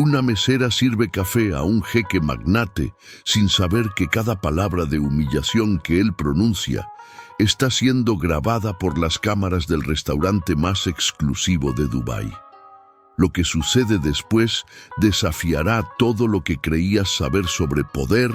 Una mesera sirve café a un jeque magnate sin saber que cada palabra de humillación que él pronuncia está siendo grabada por las cámaras del restaurante más exclusivo de Dubái. Lo que sucede después desafiará todo lo que creías saber sobre poder,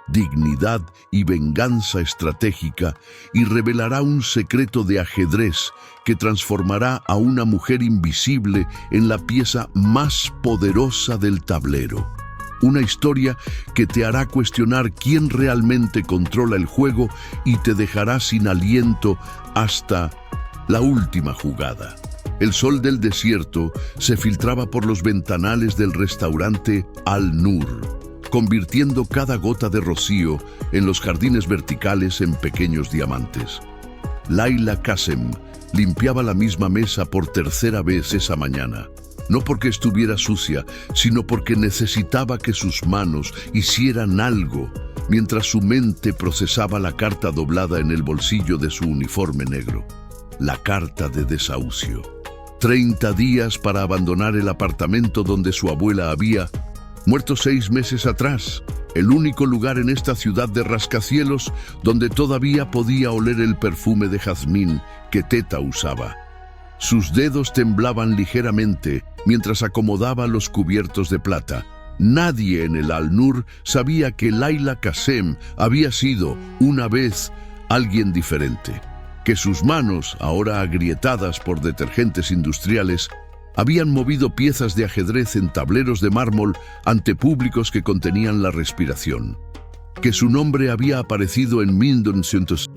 dignidad y venganza estratégica y revelará un secreto de ajedrez que transformará a una mujer invisible en la pieza más poderosa del tablero. Una historia que te hará cuestionar quién realmente controla el juego y te dejará sin aliento hasta la última jugada. El sol del desierto se filtraba por los ventanales del restaurante Al-Nur, convirtiendo cada gota de rocío en los jardines verticales en pequeños diamantes. Layla Qasem limpiaba la misma mesa por tercera vez esa mañana, no porque estuviera sucia, sino porque necesitaba que sus manos hicieran algo, mientras su mente procesaba la carta doblada en el bolsillo de su uniforme negro. La carta de desahucio. 30 días para abandonar el apartamento donde su abuela había muerto 6 meses atrás, el único lugar en esta ciudad de rascacielos donde todavía podía oler el perfume de jazmín que Teta usaba. Sus dedos temblaban ligeramente mientras acomodaba los cubiertos de plata. Nadie en el Al-Nur sabía que Layla Qasem había sido, una vez, alguien diferente, que sus manos, ahora agrietadas por detergentes industriales, habían movido piezas de ajedrez en tableros de mármol ante públicos que contenían la respiración, que su nombre había aparecido en 1900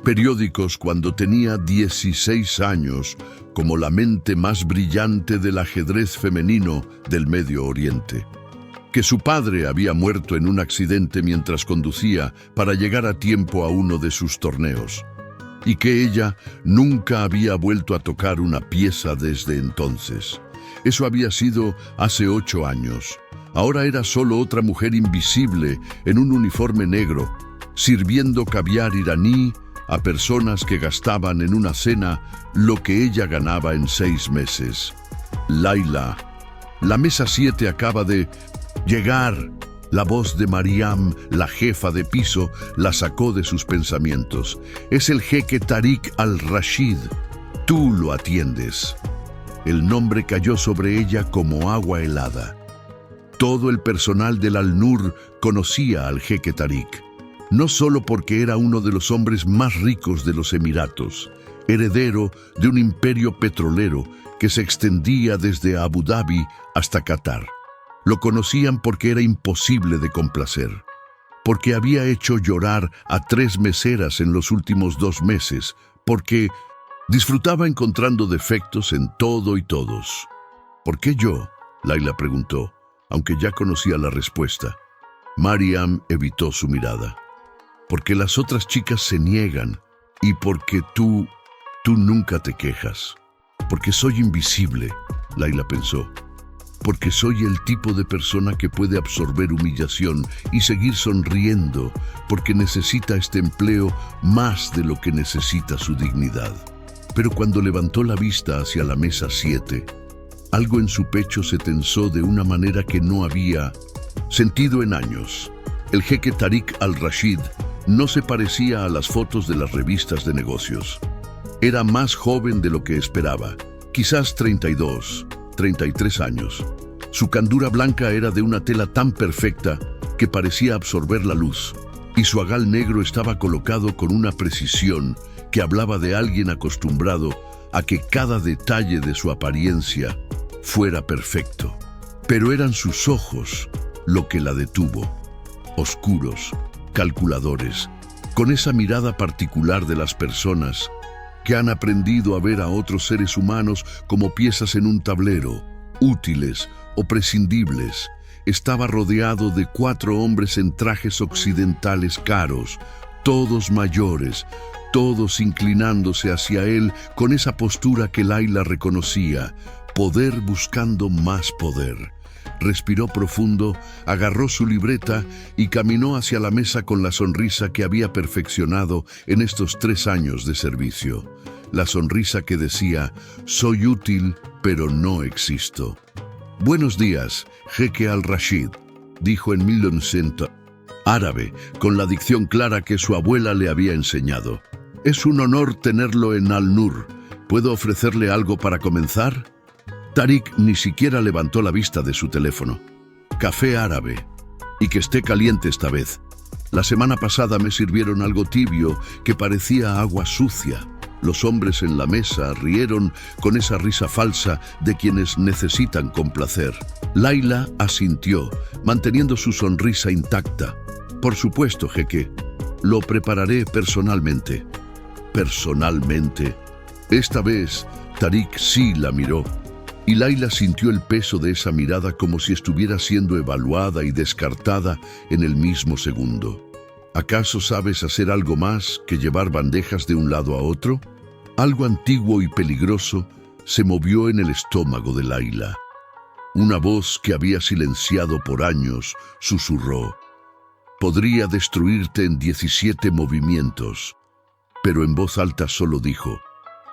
periódicos cuando tenía 16 años como la mente más brillante del ajedrez femenino del Medio Oriente, que su padre había muerto en un accidente mientras conducía para llegar a tiempo a uno de sus torneos, y que ella nunca había vuelto a tocar una pieza desde entonces. Eso había sido hace 8 años. Ahora era solo otra mujer invisible en un uniforme negro, sirviendo caviar iraní a personas que gastaban en una cena lo que ella ganaba en 6 meses. Layla, la mesa 7 acaba de llegar. La voz de Mariam, la jefa de piso, la sacó de sus pensamientos. Es el jeque Tariq Al-Rashid. Tú lo atiendes. El nombre cayó sobre ella como agua helada. Todo el personal del Al-Nur conocía al jeque Tariq, no solo porque era uno de los hombres más ricos de los Emiratos, heredero de un imperio petrolero que se extendía desde Abu Dhabi hasta Qatar. Lo conocían porque era imposible de complacer, porque había hecho llorar a 3 meseras en los últimos 2 meses, porque disfrutaba encontrando defectos en todo y todos. ¿Por qué yo?, Layla preguntó, aunque ya conocía la respuesta. Mariam evitó su mirada. Porque las otras chicas se niegan y porque tú nunca te quejas. Porque soy invisible, Layla pensó. Porque soy el tipo de persona que puede absorber humillación y seguir sonriendo, porque necesita este empleo más de lo que necesita su dignidad. Pero cuando levantó la vista hacia la mesa 7, algo en su pecho se tensó de una manera que no había sentido en años. El jeque Tariq Al-Rashid no se parecía a las fotos de las revistas de negocios. Era más joven de lo que esperaba, quizás 32, 33 años. Su candura blanca era de una tela tan perfecta que parecía absorber la luz, y su agal negro estaba colocado con una precisión que hablaba de alguien acostumbrado a que cada detalle de su apariencia fuera perfecto. Pero eran sus ojos lo que la detuvo, oscuros, calculadores, con esa mirada particular de las personas que han aprendido a ver a otros seres humanos como piezas en un tablero, útiles o prescindibles. Estaba rodeado de 4 hombres en trajes occidentales caros, todos mayores, todos inclinándose hacia él con esa postura que Layla reconocía, poder buscando más poder. Respiró profundo, agarró su libreta y caminó hacia la mesa con la sonrisa que había perfeccionado en estos 3 años de servicio. La sonrisa que decía, soy útil, pero no existo. Buenos días, jeque al-Rashid, dijo en 1900, árabe, con la dicción clara que su abuela le había enseñado. Es un honor tenerlo en Al-Nur. ¿Puedo ofrecerle algo para comenzar? Tariq ni siquiera levantó la vista de su teléfono. Café árabe. Y que esté caliente esta vez. La semana pasada me sirvieron algo tibio que parecía agua sucia. Los hombres en la mesa rieron con esa risa falsa de quienes necesitan complacer. Laila asintió, manteniendo su sonrisa intacta. Por supuesto, jeque. Lo prepararé personalmente. ¿Personalmente? Esta vez, Tariq sí la miró. Y Laila sintió el peso de esa mirada como si estuviera siendo evaluada y descartada en el mismo segundo. ¿Acaso sabes hacer algo más que llevar bandejas de un lado a otro? Algo antiguo y peligroso se movió en el estómago de Laila. Una voz que había silenciado por años susurró: podría destruirte en 17 movimientos. Pero en voz alta solo dijo: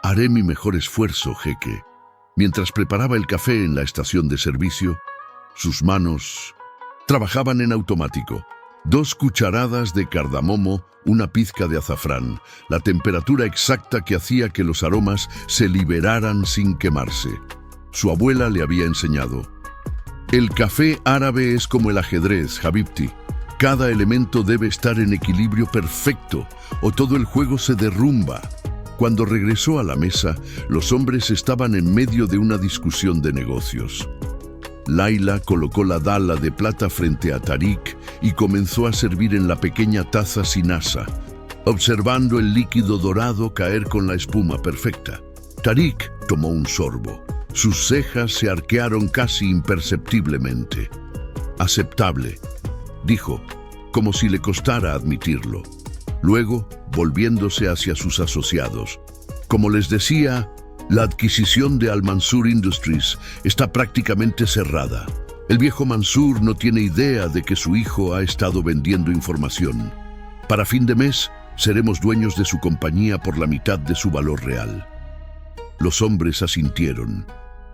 haré mi mejor esfuerzo, jeque. Mientras preparaba el café en la estación de servicio, sus manos trabajaban en automático. 2 cucharadas de cardamomo, una pizca de azafrán, la temperatura exacta que hacía que los aromas se liberaran sin quemarse. Su abuela le había enseñado. El café árabe es como el ajedrez, Habibti. Cada elemento debe estar en equilibrio perfecto, o todo el juego se derrumba. Cuando regresó a la mesa, los hombres estaban en medio de una discusión de negocios. Laila colocó la dala de plata frente a Tariq y comenzó a servir en la pequeña taza sin asa, observando el líquido dorado caer con la espuma perfecta. Tariq tomó un sorbo. Sus cejas se arquearon casi imperceptiblemente. Aceptable, dijo, como si le costara admitirlo. Luego, volviéndose hacia sus asociados. Como les decía, la adquisición de Al-Mansur Industries está prácticamente cerrada. El viejo Mansur no tiene idea de que su hijo ha estado vendiendo información. Para fin de mes, seremos dueños de su compañía por la mitad de su valor real. Los hombres asintieron,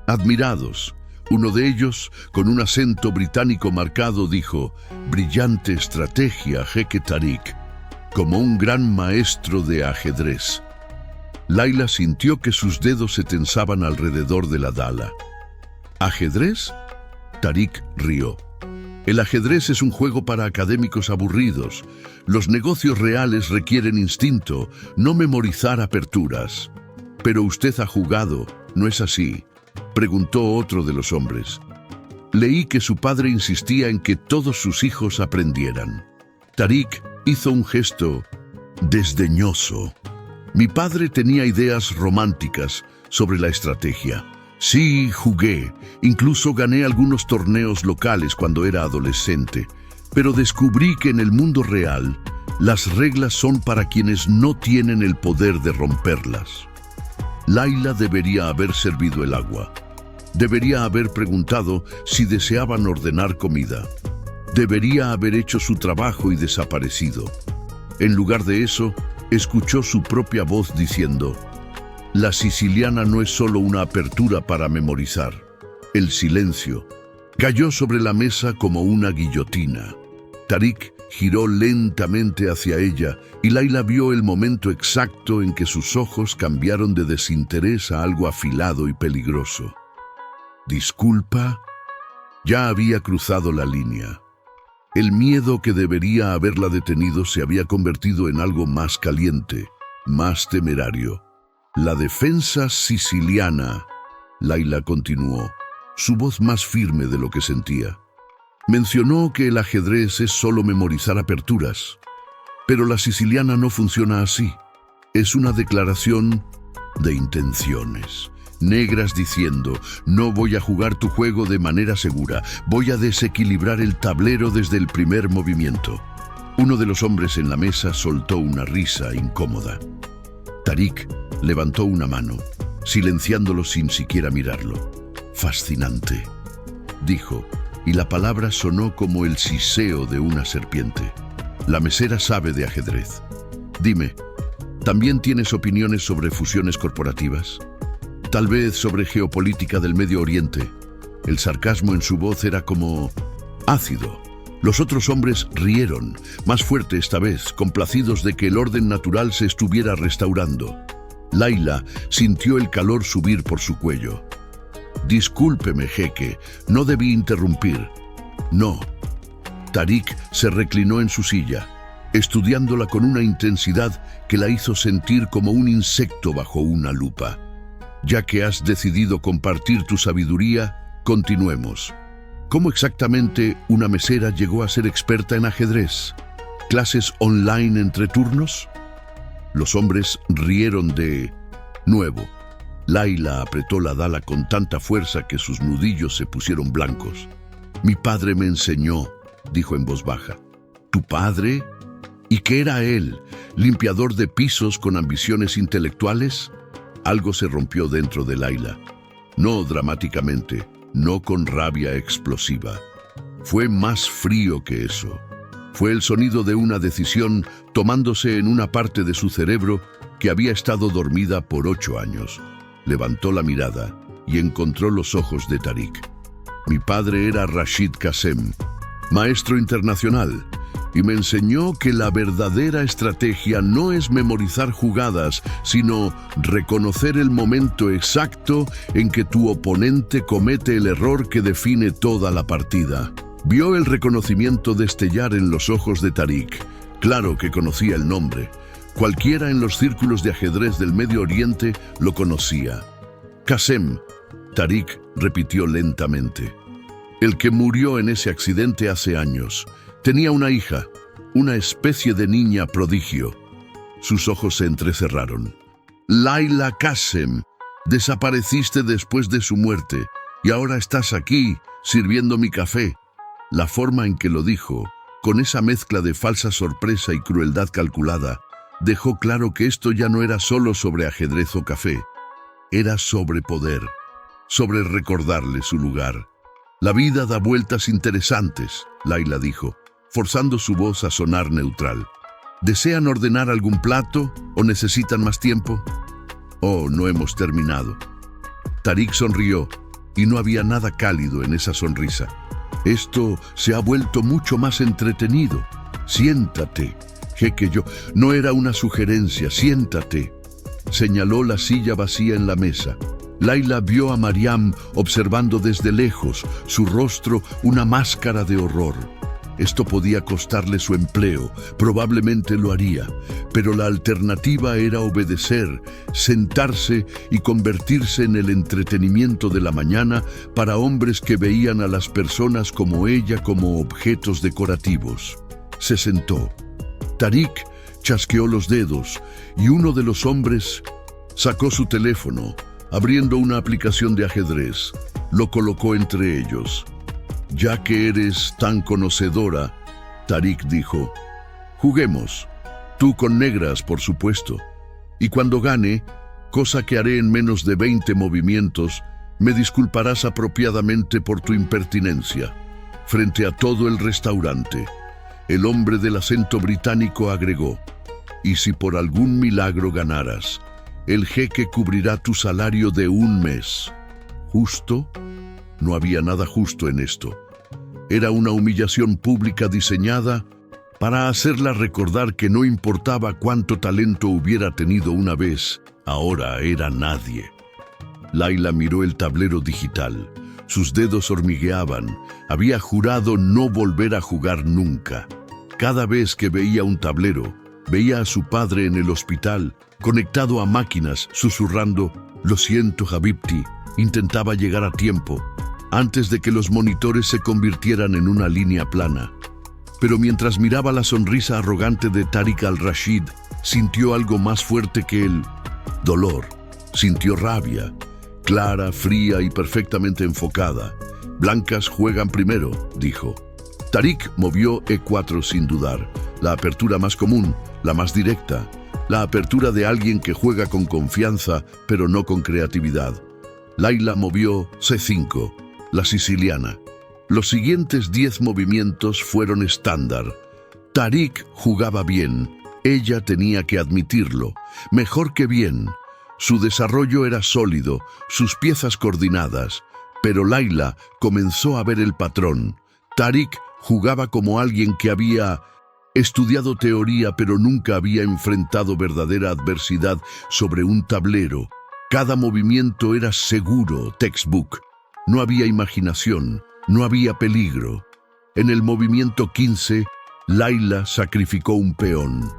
admirados. Uno de ellos, con un acento británico marcado, dijo: brillante estrategia, jeque Tariq, como un gran maestro de ajedrez. Laila sintió que sus dedos se tensaban alrededor de la dala. ¿Ajedrez? Tariq rió. El ajedrez es un juego para académicos aburridos. Los negocios reales requieren instinto, no memorizar aperturas. Pero usted ha jugado, ¿no es así?, preguntó otro de los hombres. Leí que su padre insistía en que todos sus hijos aprendieran. Tariq hizo un gesto desdeñoso. Mi padre tenía ideas románticas sobre la estrategia. Sí, jugué. Incluso gané algunos torneos locales cuando era adolescente. Pero descubrí que en el mundo real, las reglas son para quienes no tienen el poder de romperlas. Laila debería haber servido el agua. Debería haber preguntado si deseaban ordenar comida. Debería haber hecho su trabajo y desaparecido. En lugar de eso, escuchó su propia voz diciendo: la siciliana no es solo una apertura para memorizar. El silencio cayó sobre la mesa como una guillotina. Tariq giró lentamente hacia ella y Laila vio el momento exacto en que sus ojos cambiaron de desinterés a algo afilado y peligroso. ¿Disculpa? Ya había cruzado la línea. El miedo que debería haberla detenido se había convertido en algo más caliente, más temerario. La defensa siciliana, Laila continuó, su voz más firme de lo que sentía. Mencionó que el ajedrez es solo memorizar aperturas, pero la siciliana no funciona así. Es una declaración de intenciones. Negras diciendo: no voy a jugar tu juego de manera segura, voy a desequilibrar el tablero desde el primer movimiento. Uno de los hombres en la mesa soltó una risa incómoda. Tariq levantó una mano, silenciándolo sin siquiera mirarlo. Fascinante, dijo, y la palabra sonó como el siseo de una serpiente. La mesera sabe de ajedrez. Dime, ¿también tienes opiniones sobre fusiones corporativas? Tal vez sobre geopolítica del Medio Oriente. El sarcasmo en su voz era como ácido. Los otros hombres rieron, más fuerte esta vez, complacidos de que el orden natural se estuviera restaurando. Layla sintió el calor subir por su cuello. «Discúlpeme, jeque, no debí interrumpir». «No». Tariq se reclinó en su silla, estudiándola con una intensidad que la hizo sentir como un insecto bajo una lupa. «Ya que has decidido compartir tu sabiduría, continuemos. ¿Cómo exactamente una mesera llegó a ser experta en ajedrez? ¿Clases online entre turnos?» Los hombres rieron de nuevo. Layla apretó la dala con tanta fuerza que sus nudillos se pusieron blancos. «Mi padre me enseñó», dijo en voz baja. «¿Tu padre? ¿Y qué era él? ¿Limpiador de pisos con ambiciones intelectuales?» Algo se rompió dentro de Layla. No dramáticamente, no con rabia explosiva. Fue más frío que eso. Fue el sonido de una decisión tomándose en una parte de su cerebro que había estado dormida por 8 años. Levantó la mirada y encontró los ojos de Tariq. «Mi padre era Rashid Qasem, maestro internacional, y me enseñó que la verdadera estrategia no es memorizar jugadas, sino reconocer el momento exacto en que tu oponente comete el error que define toda la partida». Vio el reconocimiento destellar en los ojos de Tariq. Claro que conocía el nombre. Cualquiera en los círculos de ajedrez del Medio Oriente lo conocía. «Qasem», Tariq repitió lentamente. «El que murió en ese accidente hace años. Tenía una hija, una especie de niña prodigio». Sus ojos se entrecerraron. «Layla Qasem, desapareciste después de su muerte y ahora estás aquí, sirviendo mi café». La forma en que lo dijo, con esa mezcla de falsa sorpresa y crueldad calculada, dejó claro que esto ya no era solo sobre ajedrez o café. Era sobre poder, sobre recordarle su lugar. «La vida da vueltas interesantes», Layla dijo, forzando su voz a sonar neutral. «¿Desean ordenar algún plato o necesitan más tiempo?» «Oh, no hemos terminado». Tariq sonrió, y no había nada cálido en esa sonrisa. «Esto se ha vuelto mucho más entretenido. Siéntate, jeque yo». «No era una sugerencia, siéntate». Señaló la silla vacía en la mesa. Layla vio a Mariam observando desde lejos, su rostro una máscara de horror. Esto podía costarle su empleo, probablemente lo haría, pero la alternativa era obedecer, sentarse y convertirse en el entretenimiento de la mañana para hombres que veían a las personas como ella como objetos decorativos. Se sentó. Tariq chasqueó los dedos y uno de los hombres sacó su teléfono, abriendo una aplicación de ajedrez. Lo colocó entre ellos. «Ya que eres tan conocedora», Tariq dijo, «juguemos. Tú con negras, por supuesto. Y cuando gane, cosa que haré en menos de 20 movimientos, me disculparás apropiadamente por tu impertinencia». Frente a todo el restaurante, el hombre del acento británico agregó, «Y si por algún milagro ganaras, el jeque cubrirá tu salario de 1 mes». ¿Justo? No había nada justo en esto. Era una humillación pública diseñada para hacerla recordar que no importaba cuánto talento hubiera tenido una vez, ahora era nadie. Layla miró el tablero digital. Sus dedos hormigueaban. Había jurado no volver a jugar nunca. Cada vez que veía un tablero, veía a su padre en el hospital, conectado a máquinas, susurrando, «Lo siento, Habibti». Intentaba llegar a tiempo, antes de que los monitores se convirtieran en una línea plana. Pero mientras miraba la sonrisa arrogante de Tariq al-Rashid, sintió algo más fuerte que el dolor. Sintió rabia, clara, fría y perfectamente enfocada. «Blancas juegan primero», dijo. Tariq movió E4 sin dudar, la apertura más común, la más directa, la apertura de alguien que juega con confianza, pero no con creatividad. Layla movió C5, la siciliana. Los siguientes 10 movimientos fueron estándar. Tariq jugaba bien, ella tenía que admitirlo, mejor que bien. Su desarrollo era sólido, sus piezas coordinadas, Pero Laila comenzó a ver el patrón. Tariq jugaba como alguien que había estudiado teoría pero nunca había enfrentado verdadera adversidad sobre un tablero. Cada movimiento era seguro, textbook. No había imaginación, no había peligro. En el movimiento 15, Laila sacrificó un peón.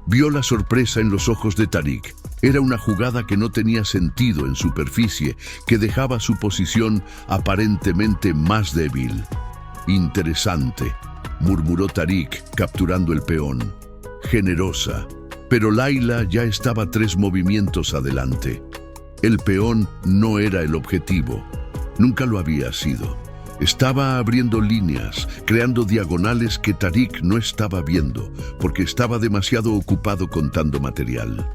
Vio la sorpresa en los ojos de Tariq. Era una jugada que no tenía sentido en superficie, que dejaba su posición aparentemente más débil. Interesante, murmuró Tariq, capturando el peón. Generosa. Pero Laila ya estaba 3 movimientos adelante. El peón no era el objetivo. Nunca lo había sido. Estaba abriendo líneas, creando diagonales que Tariq no estaba viendo, porque estaba demasiado ocupado contando material.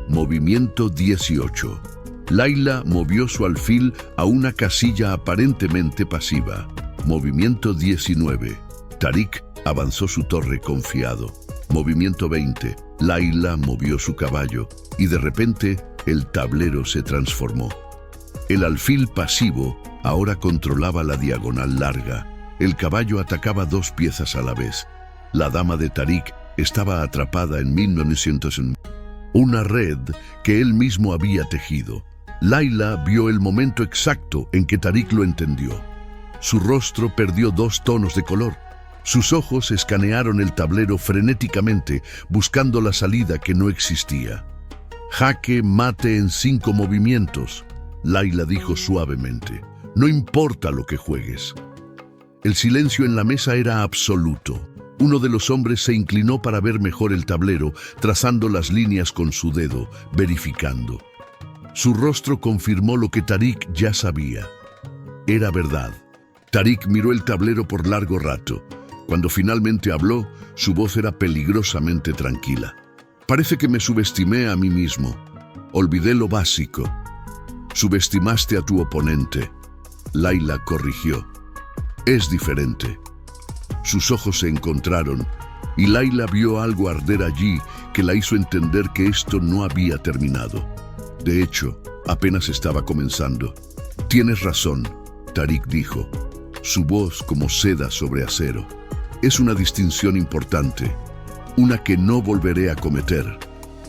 Movimiento 18. Laila movió su alfil a una casilla aparentemente pasiva. Movimiento 19. Tariq avanzó su torre confiado. Movimiento 20. Laila movió su caballo y de repente el tablero se transformó. El alfil pasivo ahora controlaba la diagonal larga. El caballo atacaba 2 piezas a la vez. La dama de Tariq estaba atrapada en 1900 en una red que él mismo había tejido. Laila vio el momento exacto en que Tariq lo entendió. Su rostro perdió 2 tonos de color. Sus ojos escanearon el tablero frenéticamente, buscando la salida que no existía. Jaque mate en 5 movimientos, Laila dijo suavemente. No importa lo que juegues. El silencio en la mesa era absoluto. Uno de los hombres se inclinó para ver mejor el tablero, trazando las líneas con su dedo, verificando. Su rostro confirmó lo que Tariq ya sabía. Era verdad. Tariq miró el tablero por largo rato. Cuando finalmente habló, su voz era peligrosamente tranquila. Parece que me subestimé a mí mismo. Olvidé lo básico. Subestimaste a tu oponente. Laila corrigió. Es diferente. Sus ojos se encontraron y Laila vio algo arder allí que la hizo entender que esto no había terminado. De hecho, apenas estaba comenzando. Tienes razón, Tariq dijo, su voz como seda sobre acero. Es una distinción importante, una que no volveré a cometer.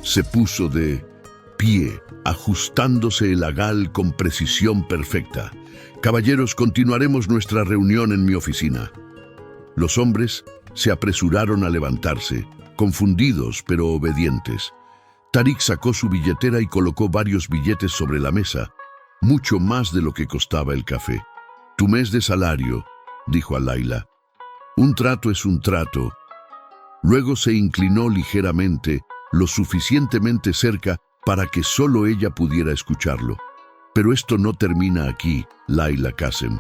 Se puso de pie, ajustándose el lagal con precisión perfecta. Caballeros, continuaremos nuestra reunión en mi oficina. Los hombres se apresuraron a levantarse, confundidos pero obedientes. Tariq sacó su billetera y colocó varios billetes sobre la mesa, mucho más de lo que costaba el café. Tu mes de salario, dijo a Laila. Un trato es un trato. Luego se inclinó ligeramente, lo suficientemente cerca para que solo ella pudiera escucharlo. Pero esto no termina aquí, Laila Qasem.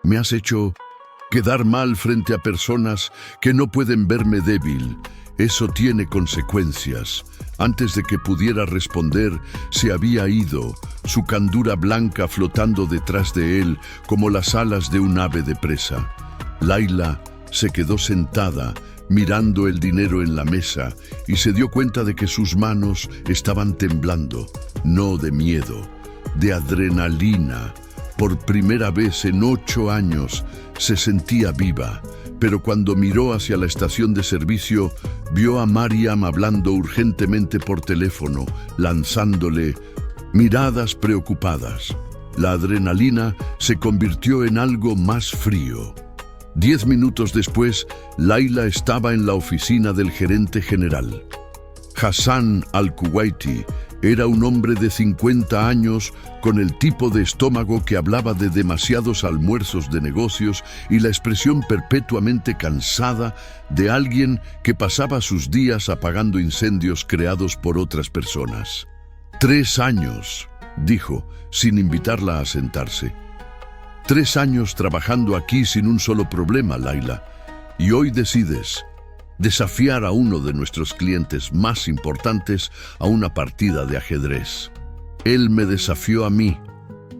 Me has hecho quedar mal frente a personas que no pueden verme débil. Eso tiene consecuencias. Antes de que pudiera responder, se había ido, su candura blanca flotando detrás de él como las alas de un ave de presa. Laila se quedó sentada, mirando el dinero en la mesa, y se dio cuenta de que sus manos estaban temblando, no de miedo, de adrenalina. Por primera vez en 8 años se sentía viva, pero cuando miró hacia la estación de servicio, vio a Mariam hablando urgentemente por teléfono, lanzándole miradas preocupadas. La adrenalina se convirtió en algo más frío. 10 minutos después, Laila estaba en la oficina del gerente general. Hassan al-Kuwaiti era un hombre de 50 años con el tipo de estómago que hablaba de demasiados almuerzos de negocios y la expresión perpetuamente cansada de alguien que pasaba sus días apagando incendios creados por otras personas. 3 años, dijo, sin invitarla a sentarse. 3 años trabajando aquí sin un solo problema, Laila, y hoy decides desafiar a uno de nuestros clientes más importantes a una partida de ajedrez. Él me desafió a mí,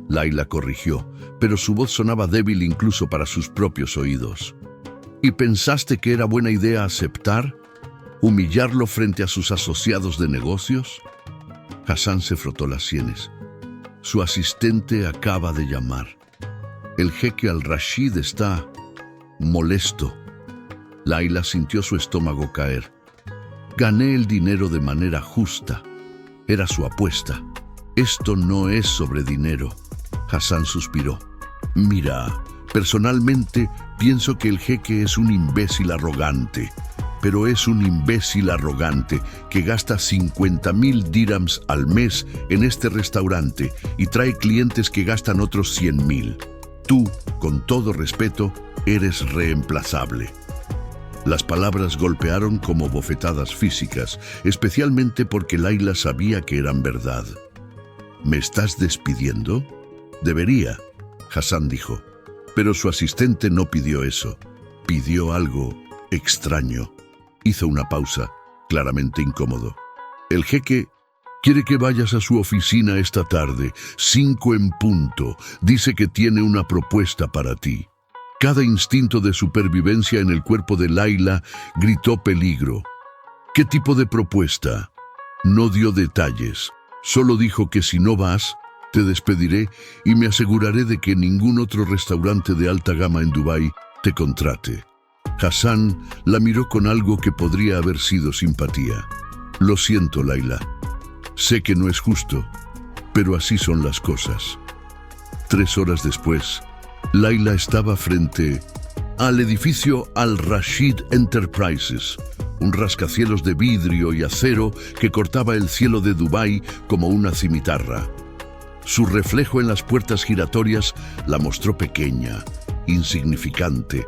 Laila corrigió, pero su voz sonaba débil incluso para sus propios oídos. ¿Y pensaste que era buena idea aceptar? ¿Humillarlo frente a sus asociados de negocios? Hassan se frotó las sienes. Su asistente acaba de llamar. El jeque Al-Rashid está molesto. Laila sintió su estómago caer. Gané el dinero de manera justa. Era su apuesta. Esto no es sobre dinero. Hassan suspiró. Mira, personalmente pienso que el jeque es un imbécil arrogante. Pero es un imbécil arrogante que gasta 50.000 dirhams al mes en este restaurante y trae clientes que gastan otros 100.000. Tú, con todo respeto, eres reemplazable. Las palabras golpearon como bofetadas físicas, especialmente porque Laila sabía que eran verdad. ¿Me estás despidiendo? Debería, Hassan dijo. Pero su asistente no pidió eso. Pidió algo extraño. Hizo una pausa, claramente incómodo. El jeque quiere que vayas a su oficina esta tarde, 5 en punto. Dice que tiene una propuesta para ti. Cada instinto de supervivencia en el cuerpo de Laila gritó peligro. ¿Qué tipo de propuesta? No dio detalles. Solo dijo que si no vas, te despediré y me aseguraré de que ningún otro restaurante de alta gama en Dubái te contrate. Hassan la miró con algo que podría haber sido simpatía. Lo siento, Laila. Sé que no es justo, pero así son las cosas. 3 horas después, Laila estaba frente al edificio Al-Rashid Enterprises, un rascacielos de vidrio y acero que cortaba el cielo de Dubái como una cimitarra. Su reflejo en las puertas giratorias la mostró pequeña, insignificante,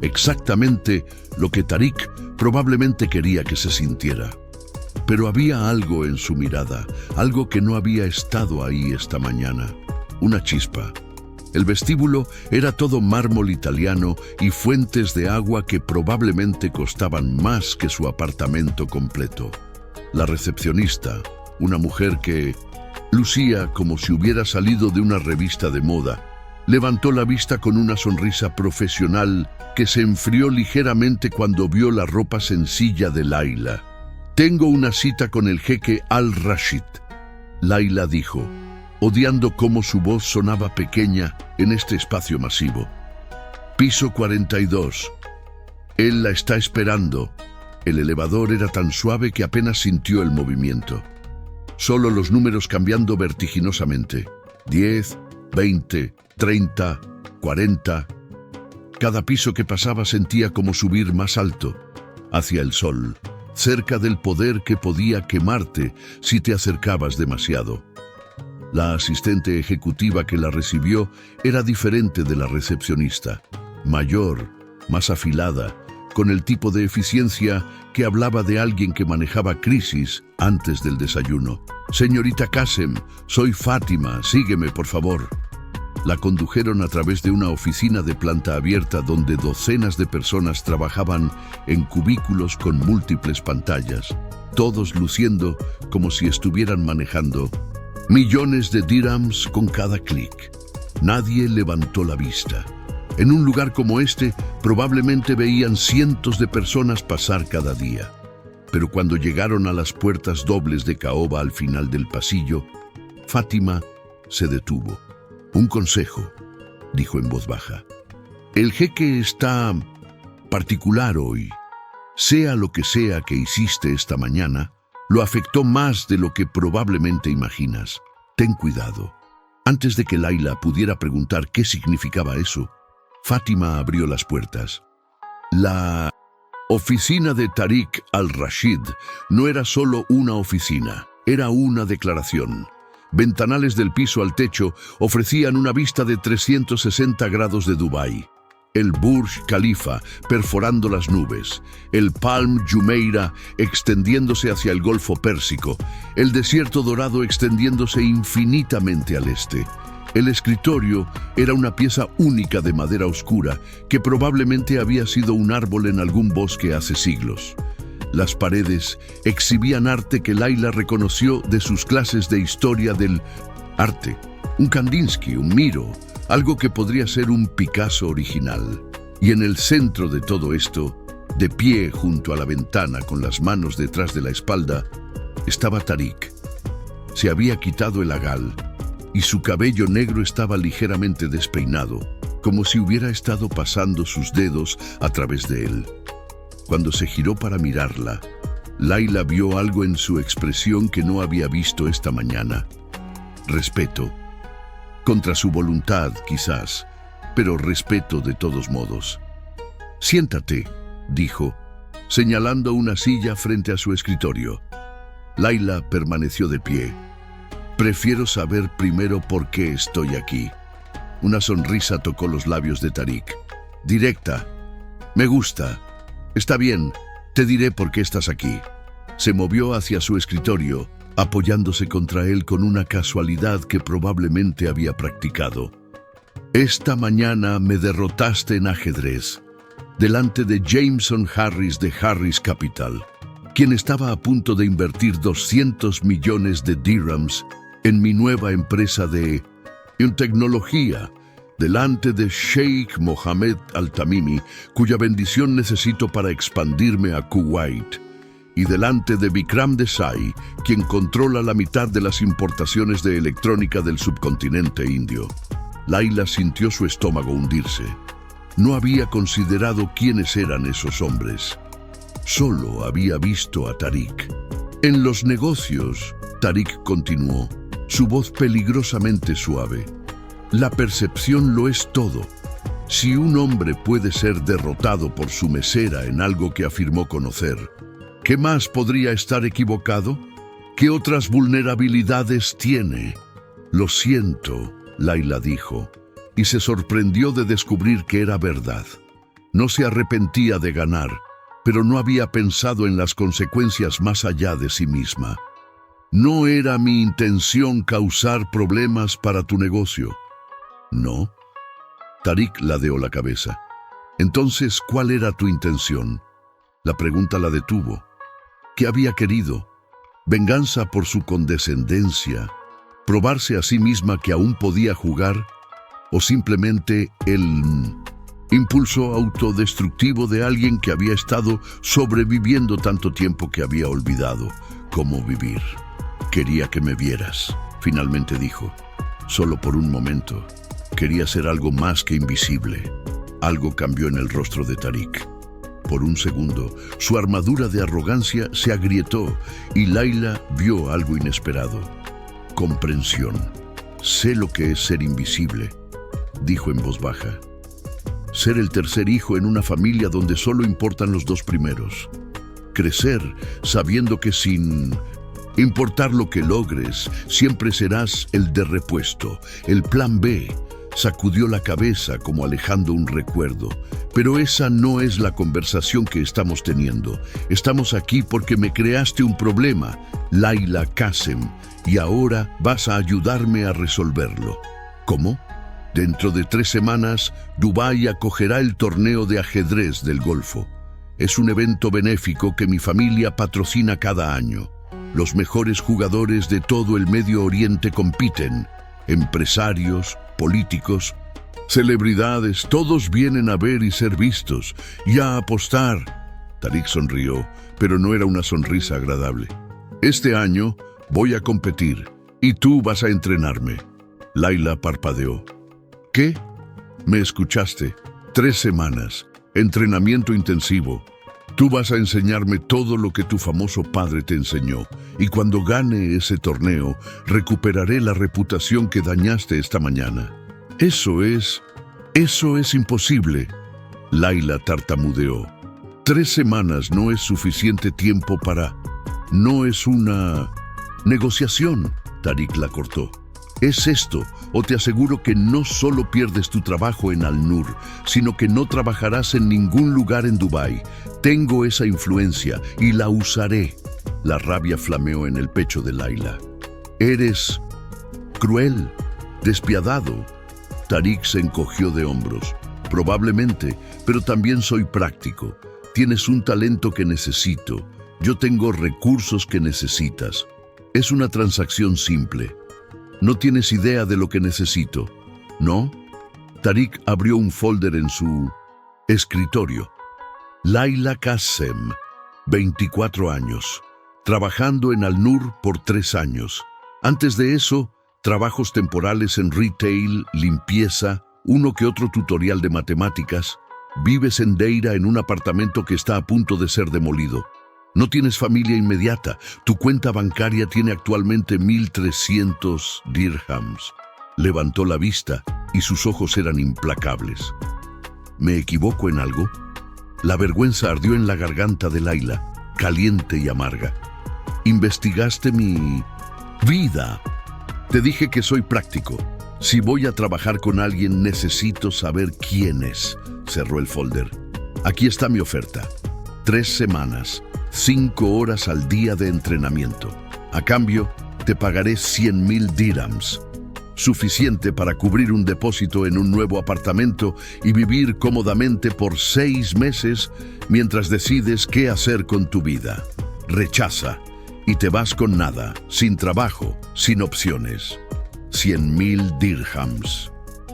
exactamente lo que Tariq probablemente quería que se sintiera. Pero había algo en su mirada, algo que no había estado ahí esta mañana. Una chispa. El vestíbulo era todo mármol italiano y fuentes de agua que probablemente costaban más que su apartamento completo. La recepcionista, una mujer que lucía como si hubiera salido de una revista de moda, levantó la vista con una sonrisa profesional que se enfrió ligeramente cuando vio la ropa sencilla de Laila. «Tengo una cita con el jeque Al-Rashid», Laila dijo, odiando cómo su voz sonaba pequeña en este espacio masivo. «Piso 42. Él la está esperando». El elevador era tan suave que apenas sintió el movimiento. Solo los números cambiando vertiginosamente. 10, 20, 30, 40... Cada piso que pasaba sentía como subir más alto, hacia el sol, cerca del poder que podía quemarte si te acercabas demasiado. La asistente ejecutiva que la recibió era diferente de la recepcionista, mayor, más afilada, con el tipo de eficiencia que hablaba de alguien que manejaba crisis antes del desayuno. «Señorita Qasem, soy Fátima, sígueme por favor». La condujeron a través de una oficina de planta abierta donde docenas de personas trabajaban en cubículos con múltiples pantallas, todos luciendo como si estuvieran manejando millones de dirhams con cada clic. Nadie levantó la vista. En un lugar como este, probablemente veían cientos de personas pasar cada día. Pero cuando llegaron a las puertas dobles de caoba al final del pasillo, Fátima se detuvo. «Un consejo», dijo en voz baja. «El jeque está particular hoy. Sea lo que sea que hiciste esta mañana, lo afectó más de lo que probablemente imaginas. Ten cuidado». Antes de que Laila pudiera preguntar qué significaba eso, Fátima abrió las puertas. La oficina de Tariq Al-Rashid no era solo una oficina, era una declaración. Ventanales del piso al techo ofrecían una vista de 360 grados de Dubái. El Burj Khalifa perforando las nubes, el Palm Jumeirah extendiéndose hacia el Golfo Pérsico, el desierto dorado extendiéndose infinitamente al este. El escritorio era una pieza única de madera oscura que probablemente había sido un árbol en algún bosque hace siglos. Las paredes exhibían arte que Laila reconoció de sus clases de historia del arte. Un Kandinsky, un Miro, algo que podría ser un Picasso original. Y en el centro de todo esto, de pie junto a la ventana con las manos detrás de la espalda, estaba Tariq. Se había quitado el agal y su cabello negro estaba ligeramente despeinado, como si hubiera estado pasando sus dedos a través de él. Cuando se giró para mirarla, Layla vio algo en su expresión que no había visto esta mañana. Respeto. Contra su voluntad, quizás, pero respeto de todos modos. «Siéntate», dijo, señalando una silla frente a su escritorio. Layla permaneció de pie. «Prefiero saber primero por qué estoy aquí». Una sonrisa tocó los labios de Tariq. Directa. «Me gusta. Está bien, te diré por qué estás aquí». Se movió hacia su escritorio, apoyándose contra él con una casualidad que probablemente había practicado. «Esta mañana me derrotaste en ajedrez, delante de Jameson Harris de Harris Capital, quien estaba a punto de invertir 200 millones de dirhams en mi nueva empresa en tecnología, delante de Sheikh Mohammed Al-Tamimi, cuya bendición necesito para expandirme a Kuwait, y delante de Vikram Desai, quien controla la mitad de las importaciones de electrónica del subcontinente indio». Layla sintió su estómago hundirse. No había considerado quiénes eran esos hombres. Solo había visto a Tariq. «En los negocios», Tariq continuó, su voz peligrosamente suave, «la percepción lo es todo. Si un hombre puede ser derrotado por su mesera en algo que afirmó conocer, ¿qué más podría estar equivocado? ¿Qué otras vulnerabilidades tiene?» «Lo siento», Layla dijo, y se sorprendió de descubrir que era verdad. No se arrepentía de ganar, pero no había pensado en las consecuencias más allá de sí misma. «No era mi intención causar problemas para tu negocio». «¿No?» Tariq ladeó la cabeza. «Entonces, ¿cuál era tu intención?» La pregunta la detuvo. ¿Qué había querido? ¿Venganza por su condescendencia? ¿Probarse a sí misma que aún podía jugar? ¿O simplemente el impulso autodestructivo de alguien que había estado sobreviviendo tanto tiempo que había olvidado cómo vivir? «Quería que me vieras», finalmente dijo. «Solo por un momento. Quería ser algo más que invisible». Algo cambió en el rostro de Tariq. Por un segundo, su armadura de arrogancia se agrietó y Layla vio algo inesperado. «Comprensión. Sé lo que es ser invisible», dijo en voz baja. «Ser el tercer hijo en una familia donde solo importan los dos primeros. Crecer sabiendo que sin importar lo que logres, siempre serás el de repuesto, el plan B». Sacudió la cabeza como alejando un recuerdo. «Pero esa no es la conversación que estamos teniendo. Estamos aquí porque me creaste un problema, Layla Qasem, y ahora vas a ayudarme a resolverlo». «¿Cómo?» «Dentro de 3 semanas, Dubái acogerá el torneo de ajedrez del Golfo. Es un evento benéfico que mi familia patrocina cada año. Los mejores jugadores de todo el Medio Oriente compiten. Empresarios, políticos, celebridades, todos vienen a ver y ser vistos, y a apostar». Tariq sonrió, pero no era una sonrisa agradable. «Este año voy a competir, y tú vas a entrenarme». Layla parpadeó. «¿Qué?» «Me escuchaste. 3 semanas, entrenamiento intensivo. Tú vas a enseñarme todo lo que tu famoso padre te enseñó, y cuando gane ese torneo, recuperaré la reputación que dañaste esta mañana». Eso es imposible», Layla tartamudeó. 3 semanas no es suficiente tiempo para... «No es una negociación», Tariq la cortó. «Es esto, o te aseguro que no solo pierdes tu trabajo en Al-Nur, sino que no trabajarás en ningún lugar en Dubái. Tengo esa influencia y la usaré». La rabia flameó en el pecho de Layla. «Eres cruel, despiadado». Tariq se encogió de hombros. «Probablemente, pero también soy práctico. Tienes un talento que necesito. Yo tengo recursos que necesitas. Es una transacción simple. No tienes idea de lo que necesito, ¿no?» Tariq abrió un folder en su escritorio. Layla Qasem, 24 años, trabajando en Al-Nur por 3 años. Antes de eso, trabajos temporales en retail, limpieza, uno que otro tutorial de matemáticas. Vives en Deira en un apartamento que está a punto de ser demolido. No tienes familia inmediata. Tu cuenta bancaria tiene actualmente 1.300 dirhams. Levantó la vista y sus ojos eran implacables. ¿Me equivoco en algo? La vergüenza ardió en la garganta de Layla, caliente y amarga. Investigaste mi vida. Te dije que soy práctico. Si voy a trabajar con alguien, necesito saber quién es. Cerró el folder. Aquí está mi oferta. 3 semanas, 5 horas al día de entrenamiento. A cambio, te pagaré 100.000 dirhams. Suficiente para cubrir un depósito en un nuevo apartamento y vivir cómodamente por 6 meses mientras decides qué hacer con tu vida. Rechaza y te vas con nada, sin trabajo, sin opciones. 100.000 dirhams.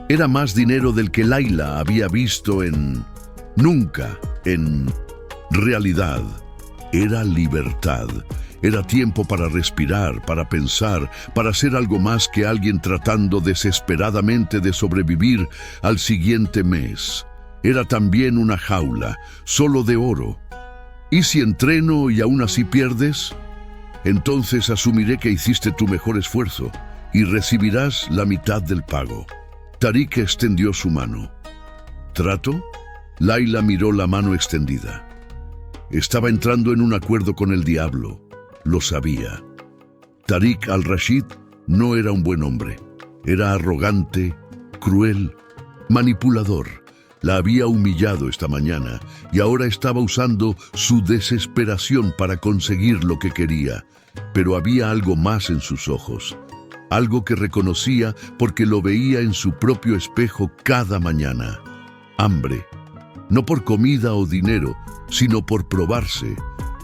Era más dinero del que Layla había visto nunca, en realidad. Era libertad. Era tiempo para respirar, para pensar, para ser algo más que alguien tratando desesperadamente de sobrevivir al siguiente mes. Era también una jaula, solo de oro. ¿Y si entreno y aún así pierdes? Entonces asumiré que hiciste tu mejor esfuerzo y recibirás la mitad del pago. Tariq extendió su mano. ¿Trato? Layla miró la mano extendida. Estaba entrando en un acuerdo con el diablo. Lo sabía. Tariq al-Rashid no era un buen hombre. Era arrogante, cruel, manipulador. La había humillado esta mañana y ahora estaba usando su desesperación para conseguir lo que quería. Pero había algo más en sus ojos. Algo que reconocía porque lo veía en su propio espejo cada mañana. Hambre. No por comida o dinero, sino por probarse,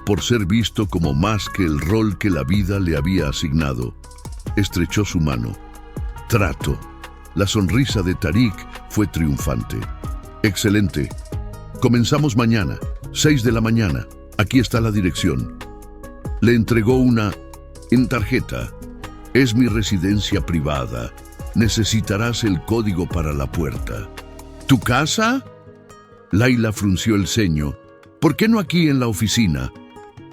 por ser visto como más que el rol que la vida le había asignado. Estrechó su mano. Trato. La sonrisa de Tariq fue triunfante. Excelente. Comenzamos mañana, 6 de la mañana. Aquí está la dirección. Le entregó una tarjeta. Es mi residencia privada. Necesitarás el código para la puerta. ¿Tu casa? Layla frunció el ceño. ¿Por qué no aquí en la oficina?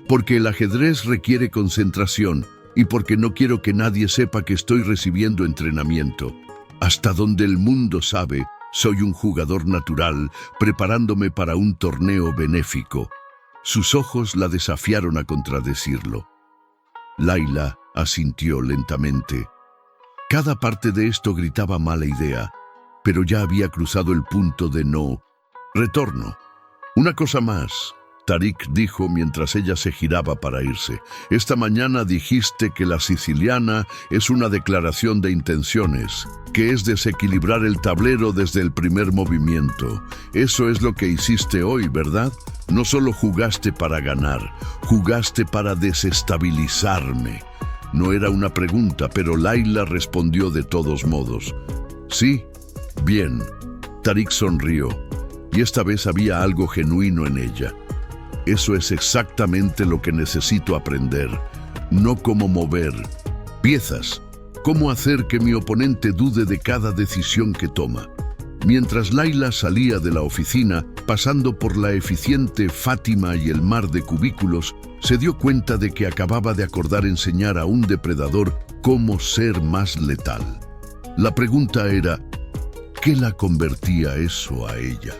Porque el ajedrez requiere concentración y porque no quiero que nadie sepa que estoy recibiendo entrenamiento. Hasta donde el mundo sabe, soy un jugador natural preparándome para un torneo benéfico. Sus ojos la desafiaron a contradecirlo. Layla asintió lentamente. Cada parte de esto gritaba mala idea, pero ya había cruzado el punto de no retorno. Una cosa más, Tariq dijo mientras ella se giraba para irse. Esta mañana dijiste que la siciliana es una declaración de intenciones, que es desequilibrar el tablero desde el primer movimiento. Eso es lo que hiciste hoy, ¿verdad? No solo jugaste para ganar, jugaste para desestabilizarme. No era una pregunta, pero Layla respondió de todos modos. Sí, bien. Tariq sonrió, y esta vez había algo genuino en ella. Eso es exactamente lo que necesito aprender, no cómo mover piezas, cómo hacer que mi oponente dude de cada decisión que toma. Mientras Layla salía de la oficina, pasando por la eficiente Fátima y el mar de cubículos, se dio cuenta de que acababa de acordar enseñar a un depredador cómo ser más letal. La pregunta era, ¿qué la convertía eso a ella?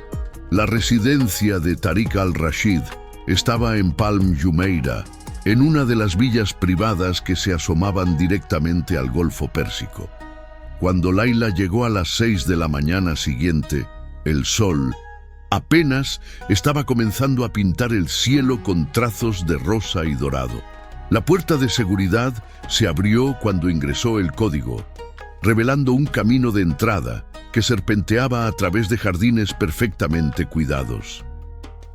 La residencia de Tariq al-Rashid estaba en Palm Jumeirah, en una de las villas privadas que se asomaban directamente al Golfo Pérsico. Cuando Layla llegó a las 6 de la mañana siguiente, el sol apenas estaba comenzando a pintar el cielo con trazos de rosa y dorado. La puerta de seguridad se abrió cuando ingresó el código, revelando un camino de entrada que serpenteaba a través de jardines perfectamente cuidados.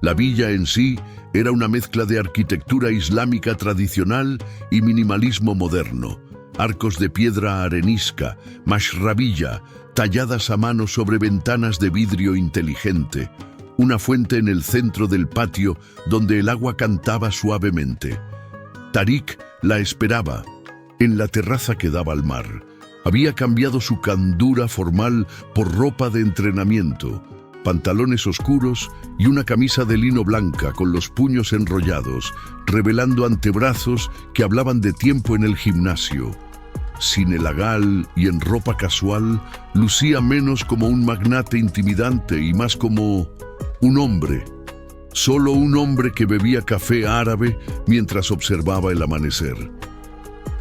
La villa en sí era una mezcla de arquitectura islámica tradicional y minimalismo moderno. Arcos de piedra arenisca, mashrabilla, talladas a mano sobre ventanas de vidrio inteligente. Una fuente en el centro del patio donde el agua cantaba suavemente. Tariq la esperaba, en la terraza que daba al mar. Había cambiado su candura formal por ropa de entrenamiento, pantalones oscuros y una camisa de lino blanca con los puños enrollados, revelando antebrazos que hablaban de tiempo en el gimnasio. Sin el lagal y en ropa casual, lucía menos como un magnate intimidante y más como un hombre. Solo un hombre que bebía café árabe mientras observaba el amanecer.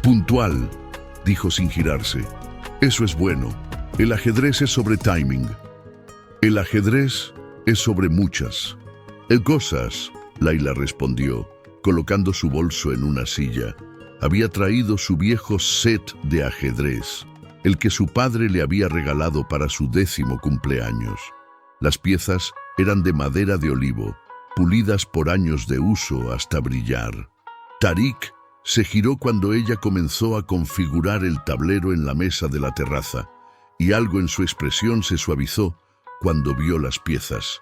Puntual, dijo sin girarse. Eso es bueno. El ajedrez es sobre timing. El ajedrez es sobre muchas. Cosas, Layla respondió, colocando su bolso en una silla. Había traído su viejo set de ajedrez, el que su padre le había regalado para su 10º cumpleaños. Las piezas eran de madera de olivo, pulidas por años de uso hasta brillar. Tariq se giró cuando ella comenzó a configurar el tablero en la mesa de la terraza, y algo en su expresión se suavizó cuando vio las piezas.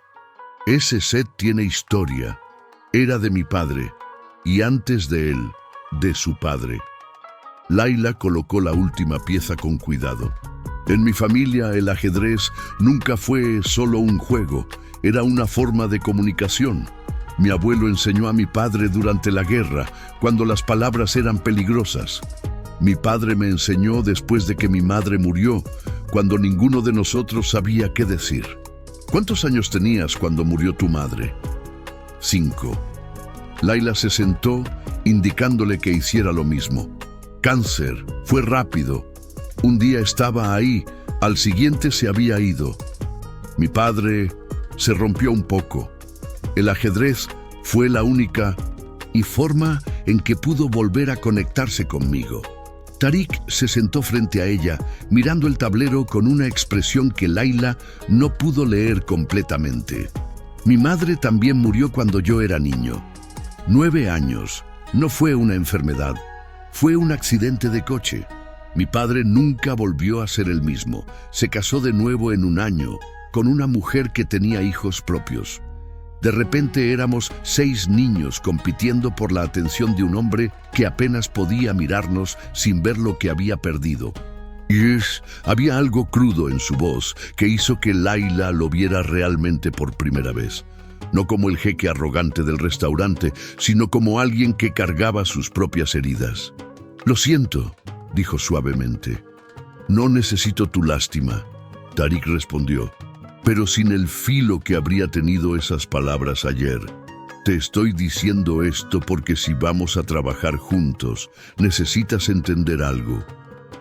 Ese set tiene historia. Era de mi padre, y antes de él, de su padre. Layla colocó la última pieza con cuidado. En mi familia el ajedrez nunca fue solo un juego, era una forma de comunicación. Mi abuelo enseñó a mi padre durante la guerra, cuando las palabras eran peligrosas. Mi padre me enseñó después de que mi madre murió, cuando ninguno de nosotros sabía qué decir. ¿Cuántos años tenías cuando murió tu madre? 5. Layla se sentó, indicándole que hiciera lo mismo. Cáncer, fue rápido. Un día estaba ahí, al siguiente se había ido. Mi padre se rompió un poco. El ajedrez fue la única forma en que pudo volver a conectarse conmigo. Tariq se sentó frente a ella, mirando el tablero con una expresión que Layla no pudo leer completamente. Mi madre también murió cuando yo era niño. 9 años. No fue una enfermedad, fue un accidente de coche. Mi padre nunca volvió a ser el mismo. Se casó de nuevo en un año, con una mujer que tenía hijos propios. De repente éramos 6 niños compitiendo por la atención de un hombre que apenas podía mirarnos sin ver lo que había perdido. Había algo crudo en su voz que hizo que Layla lo viera realmente por primera vez. No como el jeque arrogante del restaurante, sino como alguien que cargaba sus propias heridas. Lo siento, dijo suavemente. No necesito tu lástima, Tariq respondió, pero sin el filo que habría tenido esas palabras ayer. Te estoy diciendo esto porque si vamos a trabajar juntos, necesitas entender algo.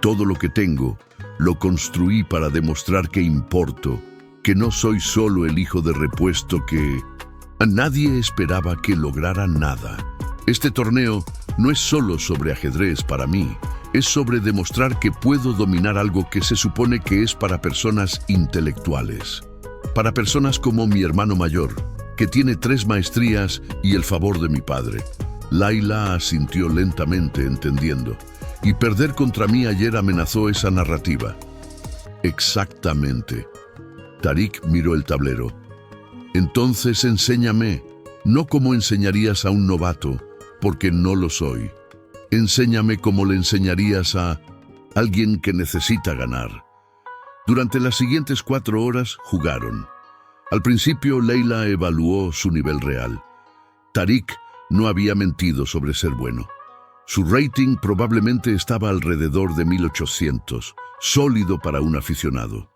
Todo lo que tengo, lo construí para demostrar que importo, que no soy solo el hijo de repuesto que... A nadie esperaba que lograra nada. Este torneo no es solo sobre ajedrez para mí, es sobre demostrar que puedo dominar algo que se supone que es para personas intelectuales. Para personas como mi hermano mayor, que tiene 3 maestrías y el favor de mi padre. Layla asintió lentamente, entendiendo. Y perder contra mí ayer amenazó esa narrativa. Exactamente. Tariq miró el tablero. Entonces enséñame, no como enseñarías a un novato, porque no lo soy. Enséñame como le enseñarías a alguien que necesita ganar. Durante las siguientes 4 horas jugaron. Al principio, Layla evaluó su nivel real. Tariq no había mentido sobre ser bueno. Su rating probablemente estaba alrededor de 1800, sólido para un aficionado.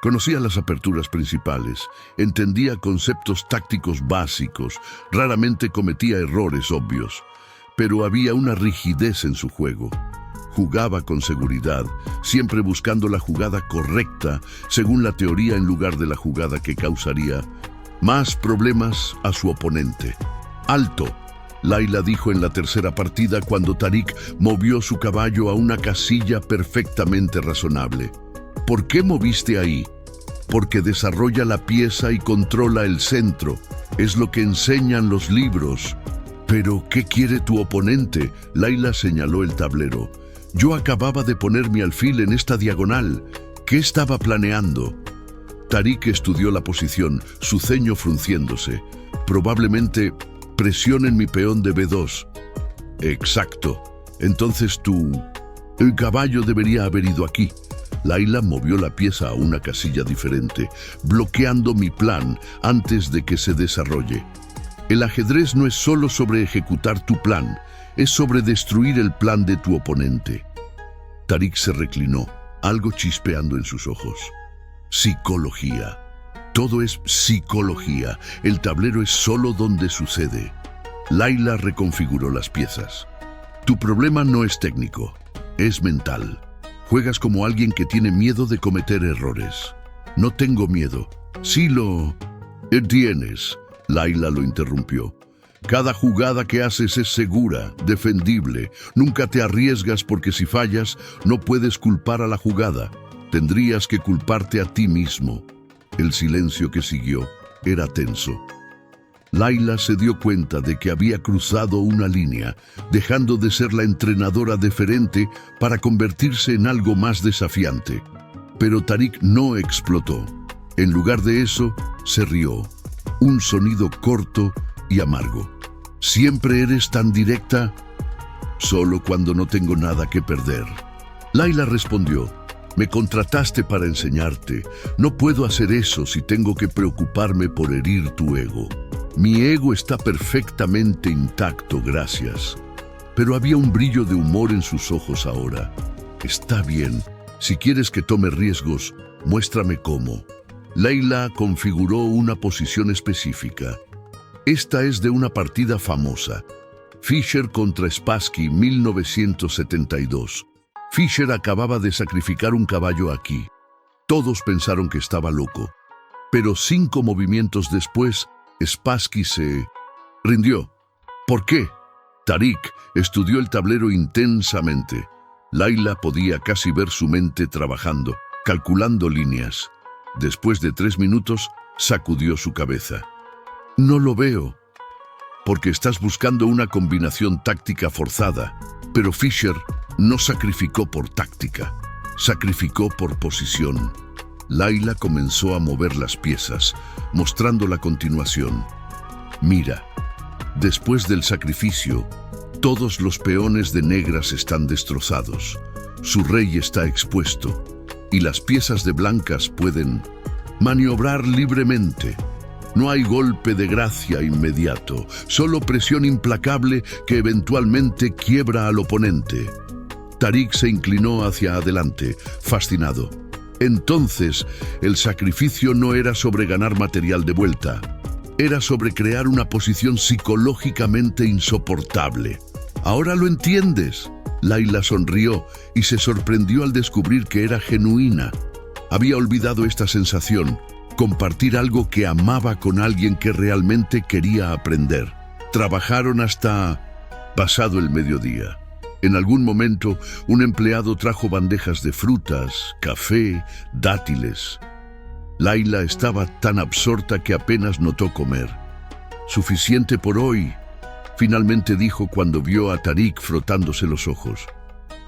Conocía las aperturas principales, entendía conceptos tácticos básicos, raramente cometía errores obvios, pero había una rigidez en su juego. Jugaba con seguridad, siempre buscando la jugada correcta, según la teoría en lugar de la jugada que causaría más problemas a su oponente. ¡Alto!, Layla dijo en la tercera partida cuando Tariq movió su caballo a una casilla perfectamente razonable. ¿Por qué moviste ahí? Porque desarrolla la pieza y controla el centro. Es lo que enseñan los libros. ¿Pero qué quiere tu oponente? Layla señaló el tablero. Yo acababa de poner mi alfil en esta diagonal. ¿Qué estaba planeando? Tariq estudió la posición, su ceño frunciéndose. Probablemente presión en mi peón de B2. Exacto. Entonces tú... El caballo debería haber ido aquí. Laila movió la pieza a una casilla diferente, bloqueando mi plan antes de que se desarrolle. El ajedrez no es solo sobre ejecutar tu plan, es sobre destruir el plan de tu oponente. Tarik se reclinó, algo chispeando en sus ojos. Psicología. Todo es psicología. El tablero es solo donde sucede. Laila reconfiguró las piezas. Tu problema no es técnico, es mental. Juegas como alguien que tiene miedo de cometer errores. No tengo miedo. Sí lo tienes. Laila lo interrumpió. Cada jugada que haces es segura, defendible. Nunca te arriesgas porque si fallas, no puedes culpar a la jugada. Tendrías que culparte a ti mismo. El silencio que siguió era tenso. Laila se dio cuenta de que había cruzado una línea, dejando de ser la entrenadora deferente para convertirse en algo más desafiante. Pero Tarik no explotó. En lugar de eso, se rió. Un sonido corto y amargo. ¿Siempre eres tan directa? Solo cuando no tengo nada que perder. Laila respondió. Me contrataste para enseñarte. No puedo hacer eso si tengo que preocuparme por herir tu ego. Mi ego está perfectamente intacto, gracias. Pero había un brillo de humor en sus ojos ahora. Está bien. Si quieres que tome riesgos, muéstrame cómo. Laila configuró una posición específica. Esta es de una partida famosa. Fischer contra Spassky, 1972. Fischer acababa de sacrificar un caballo aquí. Todos pensaron que estaba loco. Pero 5 movimientos después, Spassky se rindió. ¿Por qué? Tarik estudió el tablero intensamente. Laila podía casi ver su mente trabajando, calculando líneas. Después de 3 minutos, sacudió su cabeza. No lo veo. Porque estás buscando una combinación táctica forzada. Pero Fischer no sacrificó por táctica, sacrificó por posición. Laila comenzó a mover las piezas, mostrando la continuación. Mira, después del sacrificio, todos los peones de negras están destrozados. Su rey está expuesto, y las piezas de blancas pueden maniobrar libremente. No hay golpe de gracia inmediato, solo presión implacable que eventualmente quiebra al oponente. Tarik se inclinó hacia adelante, fascinado. Entonces, el sacrificio no era sobre ganar material de vuelta, era sobre crear una posición psicológicamente insoportable. ¿Ahora lo entiendes? Laila sonrió y se sorprendió al descubrir que era genuina. Había olvidado esta sensación, compartir algo que amaba con alguien que realmente quería aprender. Trabajaron hasta pasado el mediodía. En algún momento, un empleado trajo bandejas de frutas, café, dátiles. Laila estaba tan absorta que apenas notó comer. «Suficiente por hoy», finalmente dijo cuando vio a Tarik frotándose los ojos.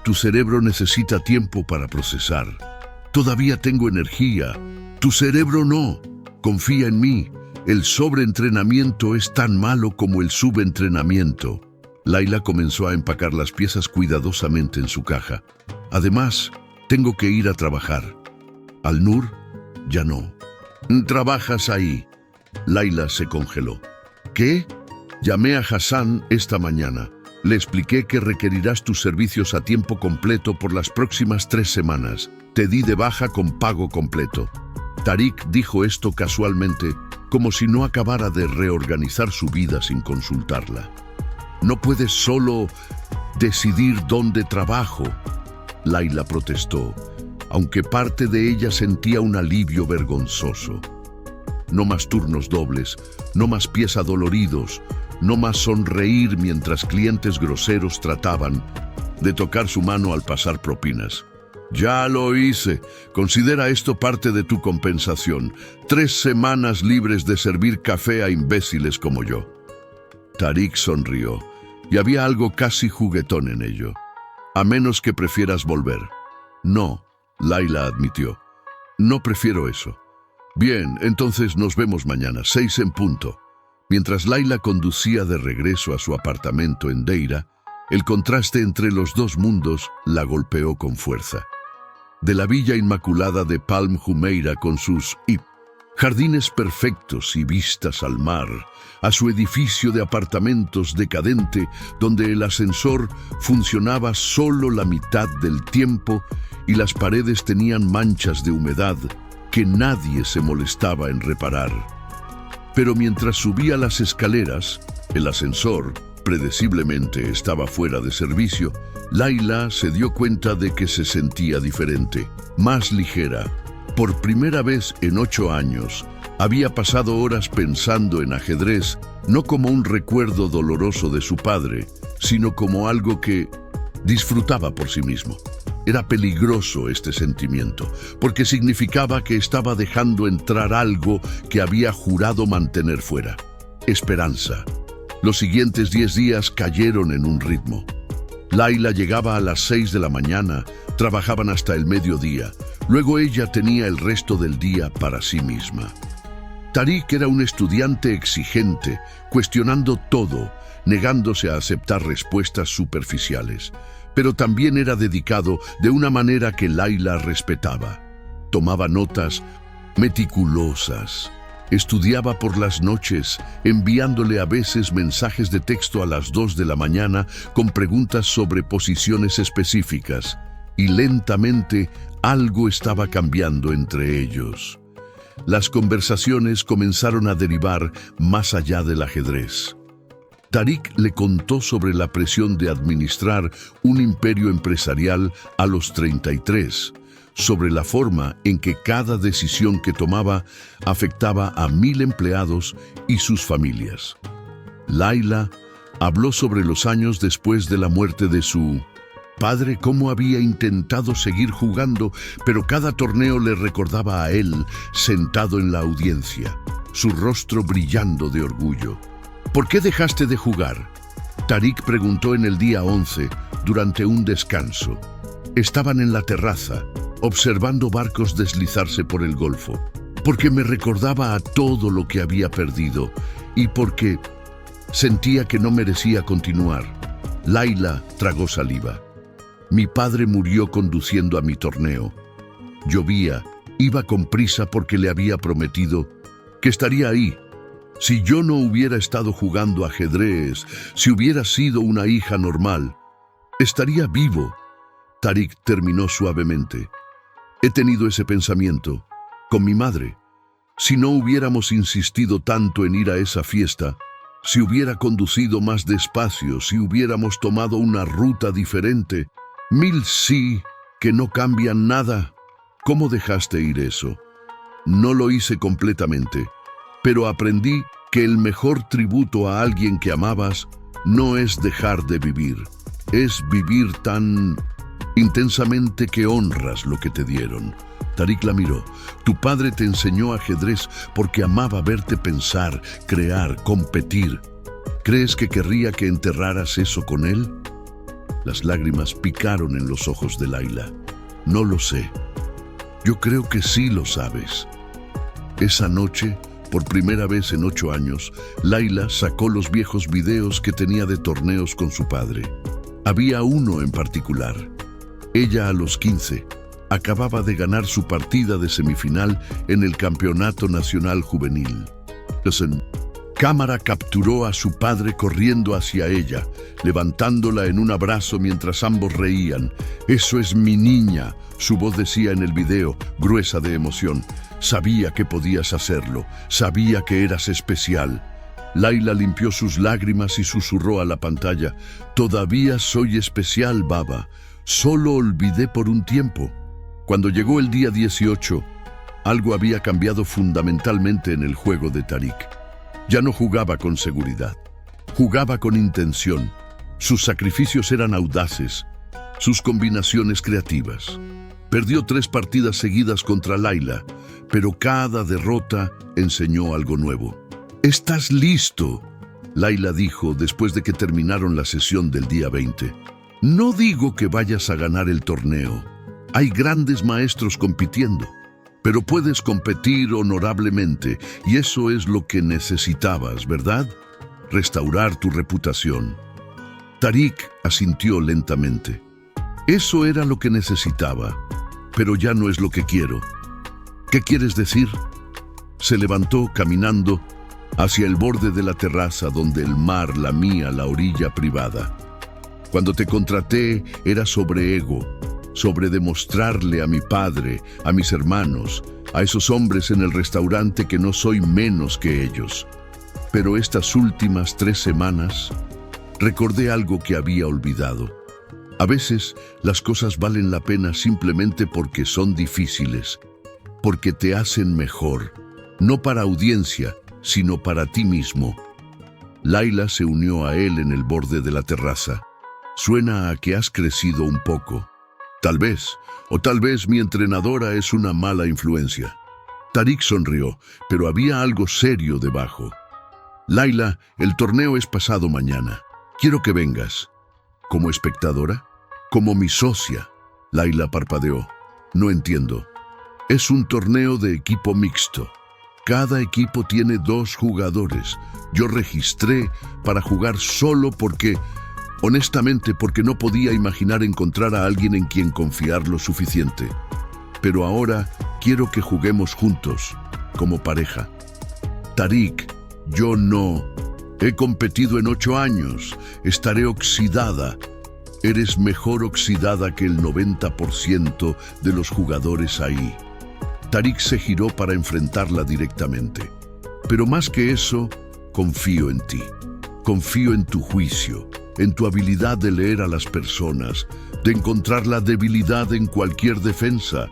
«Tu cerebro necesita tiempo para procesar. Todavía tengo energía. Tu cerebro no. Confía en mí. El sobreentrenamiento es tan malo como el subentrenamiento». Laila comenzó a empacar las piezas cuidadosamente en su caja. «Además, tengo que ir a trabajar». «Al-Nur, ya no». «Trabajas ahí». Laila se congeló. «¿Qué?» «Llamé a Hassan esta mañana. Le expliqué que requerirás tus servicios a tiempo completo por las próximas 3 semanas. Te di de baja con pago completo». Tarik dijo esto casualmente, como si no acabara de reorganizar su vida sin consultarla. «No puedes solo decidir dónde trabajo», Laila protestó, aunque parte de ella sentía un alivio vergonzoso. «No más turnos dobles, no más pies adoloridos, no más sonreír mientras clientes groseros trataban de tocar su mano al pasar propinas». «Ya lo hice. Considera esto parte de tu compensación. 3 semanas libres de servir café a imbéciles como yo». Tarik sonrió, y había algo casi juguetón en ello. «A menos que prefieras volver». «No», Laila admitió. «No prefiero eso». «Bien, entonces nos vemos mañana, 6 en punto». Mientras Laila conducía de regreso a su apartamento en Deira, El contraste entre los dos mundos la golpeó con fuerza. De la Villa Inmaculada de Palm Jumeirah con sus jardines perfectos y vistas al mar, a su edificio de apartamentos decadente donde el ascensor funcionaba solo la mitad del tiempo y las paredes tenían manchas de humedad que nadie se molestaba en reparar. Pero mientras subía las escaleras, el ascensor predeciblemente estaba fuera de servicio. Layla se dio cuenta de que se sentía diferente, más ligera. Por primera vez en 8 años, había pasado horas pensando en ajedrez, no como un recuerdo doloroso de su padre, sino como algo que disfrutaba por sí mismo. Era peligroso este sentimiento, porque significaba que estaba dejando entrar algo que había jurado mantener fuera: esperanza. Los siguientes 10 días cayeron en un ritmo. Layla llegaba a las 6 de la mañana, trabajaban hasta el mediodía. Luego ella tenía el resto del día para sí misma. Tariq era un estudiante exigente, cuestionando todo, negándose a aceptar respuestas superficiales. Pero también era dedicado de una manera que Layla respetaba. Tomaba notas meticulosas. Estudiaba por las noches, enviándole a veces mensajes de texto a las 2 de la mañana con preguntas sobre posiciones específicas, y lentamente algo estaba cambiando entre ellos. Las conversaciones comenzaron a derivar más allá del ajedrez. Tariq le contó sobre la presión de administrar un imperio empresarial a los 33, sobre la forma en que cada decisión que tomaba afectaba a 1000 empleados y sus familias. Layla habló sobre los años después de la muerte de su padre, cómo había intentado seguir jugando, pero cada torneo le recordaba a él sentado en la audiencia, su rostro brillando de orgullo. ¿Por qué dejaste de jugar?, Tariq preguntó en el día 11, durante un descanso. Estaban en la terraza, observando barcos deslizarse por el golfo. Porque me recordaba a todo lo que había perdido y porque sentía que no merecía continuar. Layla tragó saliva. Mi padre murió conduciendo a mi torneo. Llovía, iba con prisa porque le había prometido que estaría ahí. Si yo no hubiera estado jugando ajedrez, si hubiera sido una hija normal, estaría vivo. Tariq terminó suavemente. He tenido ese pensamiento con mi madre. Si no hubiéramos insistido tanto en ir a esa fiesta, si hubiera conducido más despacio, si hubiéramos tomado una ruta diferente, 1000 sí que no cambian nada. ¿Cómo dejaste ir eso? No lo hice completamente, pero aprendí que el mejor tributo a alguien que amabas no es dejar de vivir, es vivir tan intensamente que honras lo que te dieron. Tariq la miró. Tu padre te enseñó ajedrez porque amaba verte pensar, crear, competir. ¿Crees que querría que enterraras eso con él? Las lágrimas picaron en los ojos de Layla. No lo sé. Yo creo que sí lo sabes. Esa noche, por primera vez en 8 años, Layla sacó los viejos videos que tenía de torneos con su padre. Había uno en particular. Ella, a los 15, acababa de ganar su partida de semifinal en el Campeonato Nacional Juvenil. La cámara capturó a su padre corriendo hacia ella, levantándola en un abrazo mientras ambos reían. «Eso es mi niña», su voz decía en el video, gruesa de emoción. «Sabía que podías hacerlo, sabía que eras especial». Layla limpió sus lágrimas y susurró a la pantalla: «Todavía soy especial, Baba. Solo olvidé por un tiempo». Cuando llegó el día 18, algo había cambiado fundamentalmente en el juego de Tariq. Ya no jugaba con seguridad, jugaba con intención. Sus sacrificios eran audaces, sus combinaciones creativas. Perdió 3 partidas seguidas contra Layla, pero cada derrota enseñó algo nuevo. «¿Estás listo?», Layla dijo después de que terminaron la sesión del día 20. «No digo que vayas a ganar el torneo. Hay grandes maestros compitiendo, pero puedes competir honorablemente y eso es lo que necesitabas, ¿verdad? Restaurar tu reputación». Tarik asintió lentamente. Eso era lo que necesitaba, pero ya no es lo que quiero. ¿Qué quieres decir? Se levantó caminando hacia el borde de la terraza donde el mar lamía la orilla privada. Cuando te contraté era sobre ego, sobre demostrarle a mi padre, a mis hermanos, a esos hombres en el restaurante que no soy menos que ellos. Pero estas últimas 3 semanas recordé algo que había olvidado. A veces las cosas valen la pena simplemente porque son difíciles, porque te hacen mejor, no para audiencia, sino para ti mismo. Laila se unió a él en el borde de la terraza. Suena a que has crecido un poco. Tal vez mi entrenadora es una mala influencia. Tarik sonrió, pero había algo serio debajo. Laila, el torneo es pasado mañana. Quiero que vengas. ¿Como espectadora? Como mi socia. Laila parpadeó. No entiendo. Es un torneo de equipo mixto. Cada equipo tiene 2 jugadores. Yo registré para jugar solo porque, honestamente, porque no podía imaginar encontrar a alguien en quien confiar lo suficiente. Pero ahora quiero que juguemos juntos, como pareja. Tarik, yo no. He competido en 8 años. Estaré oxidada. Eres mejor oxidada que el 90% de los jugadores ahí. Tarik se giró para enfrentarla directamente. Pero más que eso, confío en ti. Confío en tu juicio, en tu habilidad de leer a las personas, de encontrar la debilidad en cualquier defensa.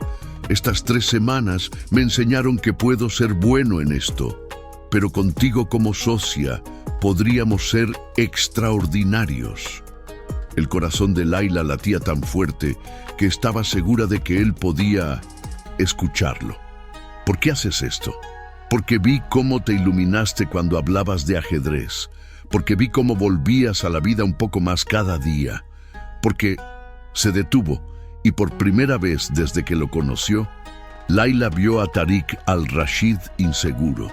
Estas 3 semanas me enseñaron que puedo ser bueno en esto. Pero contigo como socia, podríamos ser extraordinarios. El corazón de Laila latía tan fuerte que estaba segura de que él podía escucharlo. ¿Por qué haces esto? Porque vi cómo te iluminaste cuando hablabas de ajedrez. Porque vi cómo volvías a la vida un poco más cada día. Porque se detuvo y por primera vez desde que lo conoció, Laila vio a Tarik al-Rashid inseguro.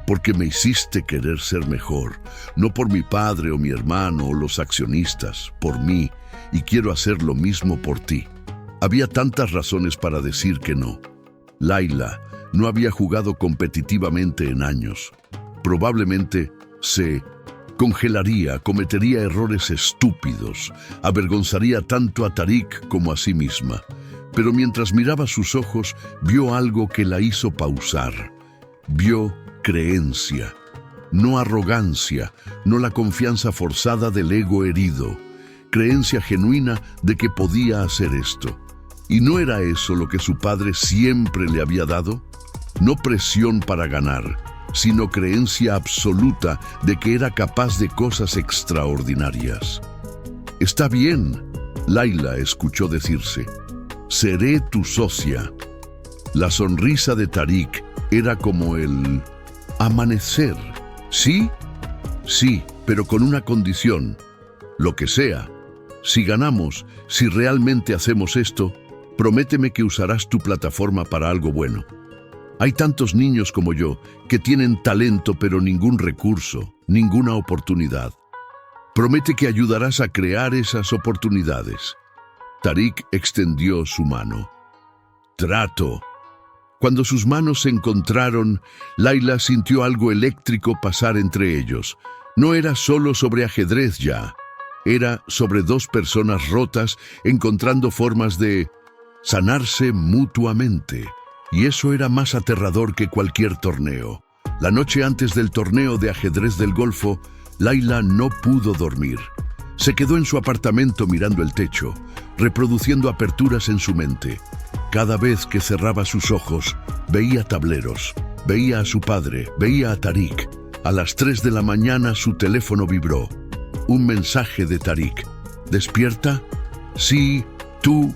Porque me hiciste querer ser mejor, no por mi padre o mi hermano o los accionistas, por mí, y quiero hacer lo mismo por ti. Había tantas razones para decir que no. Laila no había jugado competitivamente en años. Probablemente se congelaría, cometería errores estúpidos, avergonzaría tanto a Tarik como a sí misma. Pero mientras miraba sus ojos, vio algo que la hizo pausar. Vio creencia, no arrogancia, no la confianza forzada del ego herido. Creencia genuina de que podía hacer esto. ¿Y no era eso lo que su padre siempre le había dado? No presión para ganar, sino creencia absoluta de que era capaz de cosas extraordinarias. Está bien, Laila escuchó decirse. Seré tu socia. La sonrisa de Tarik era como el amanecer. ¿Sí? Sí, pero con una condición. Lo que sea. Si ganamos, si realmente hacemos esto, prométeme que usarás tu plataforma para algo bueno. Hay tantos niños como yo que tienen talento pero ningún recurso, ninguna oportunidad. Promete que ayudarás a crear esas oportunidades. Tarik extendió su mano. Trato. Cuando sus manos se encontraron, Laila sintió algo eléctrico pasar entre ellos. No era solo sobre ajedrez ya. Era sobre 2 personas rotas encontrando formas de sanarse mutuamente. Y eso era más aterrador que cualquier torneo. La noche antes del torneo de ajedrez del Golfo, Laila no pudo dormir. Se quedó en su apartamento mirando el techo, reproduciendo aperturas en su mente. Cada vez que cerraba sus ojos, veía tableros, veía a su padre, veía a Tarik. A las 3 de la mañana su teléfono vibró. Un mensaje de Tarik. ¿Despierta? Sí, tú.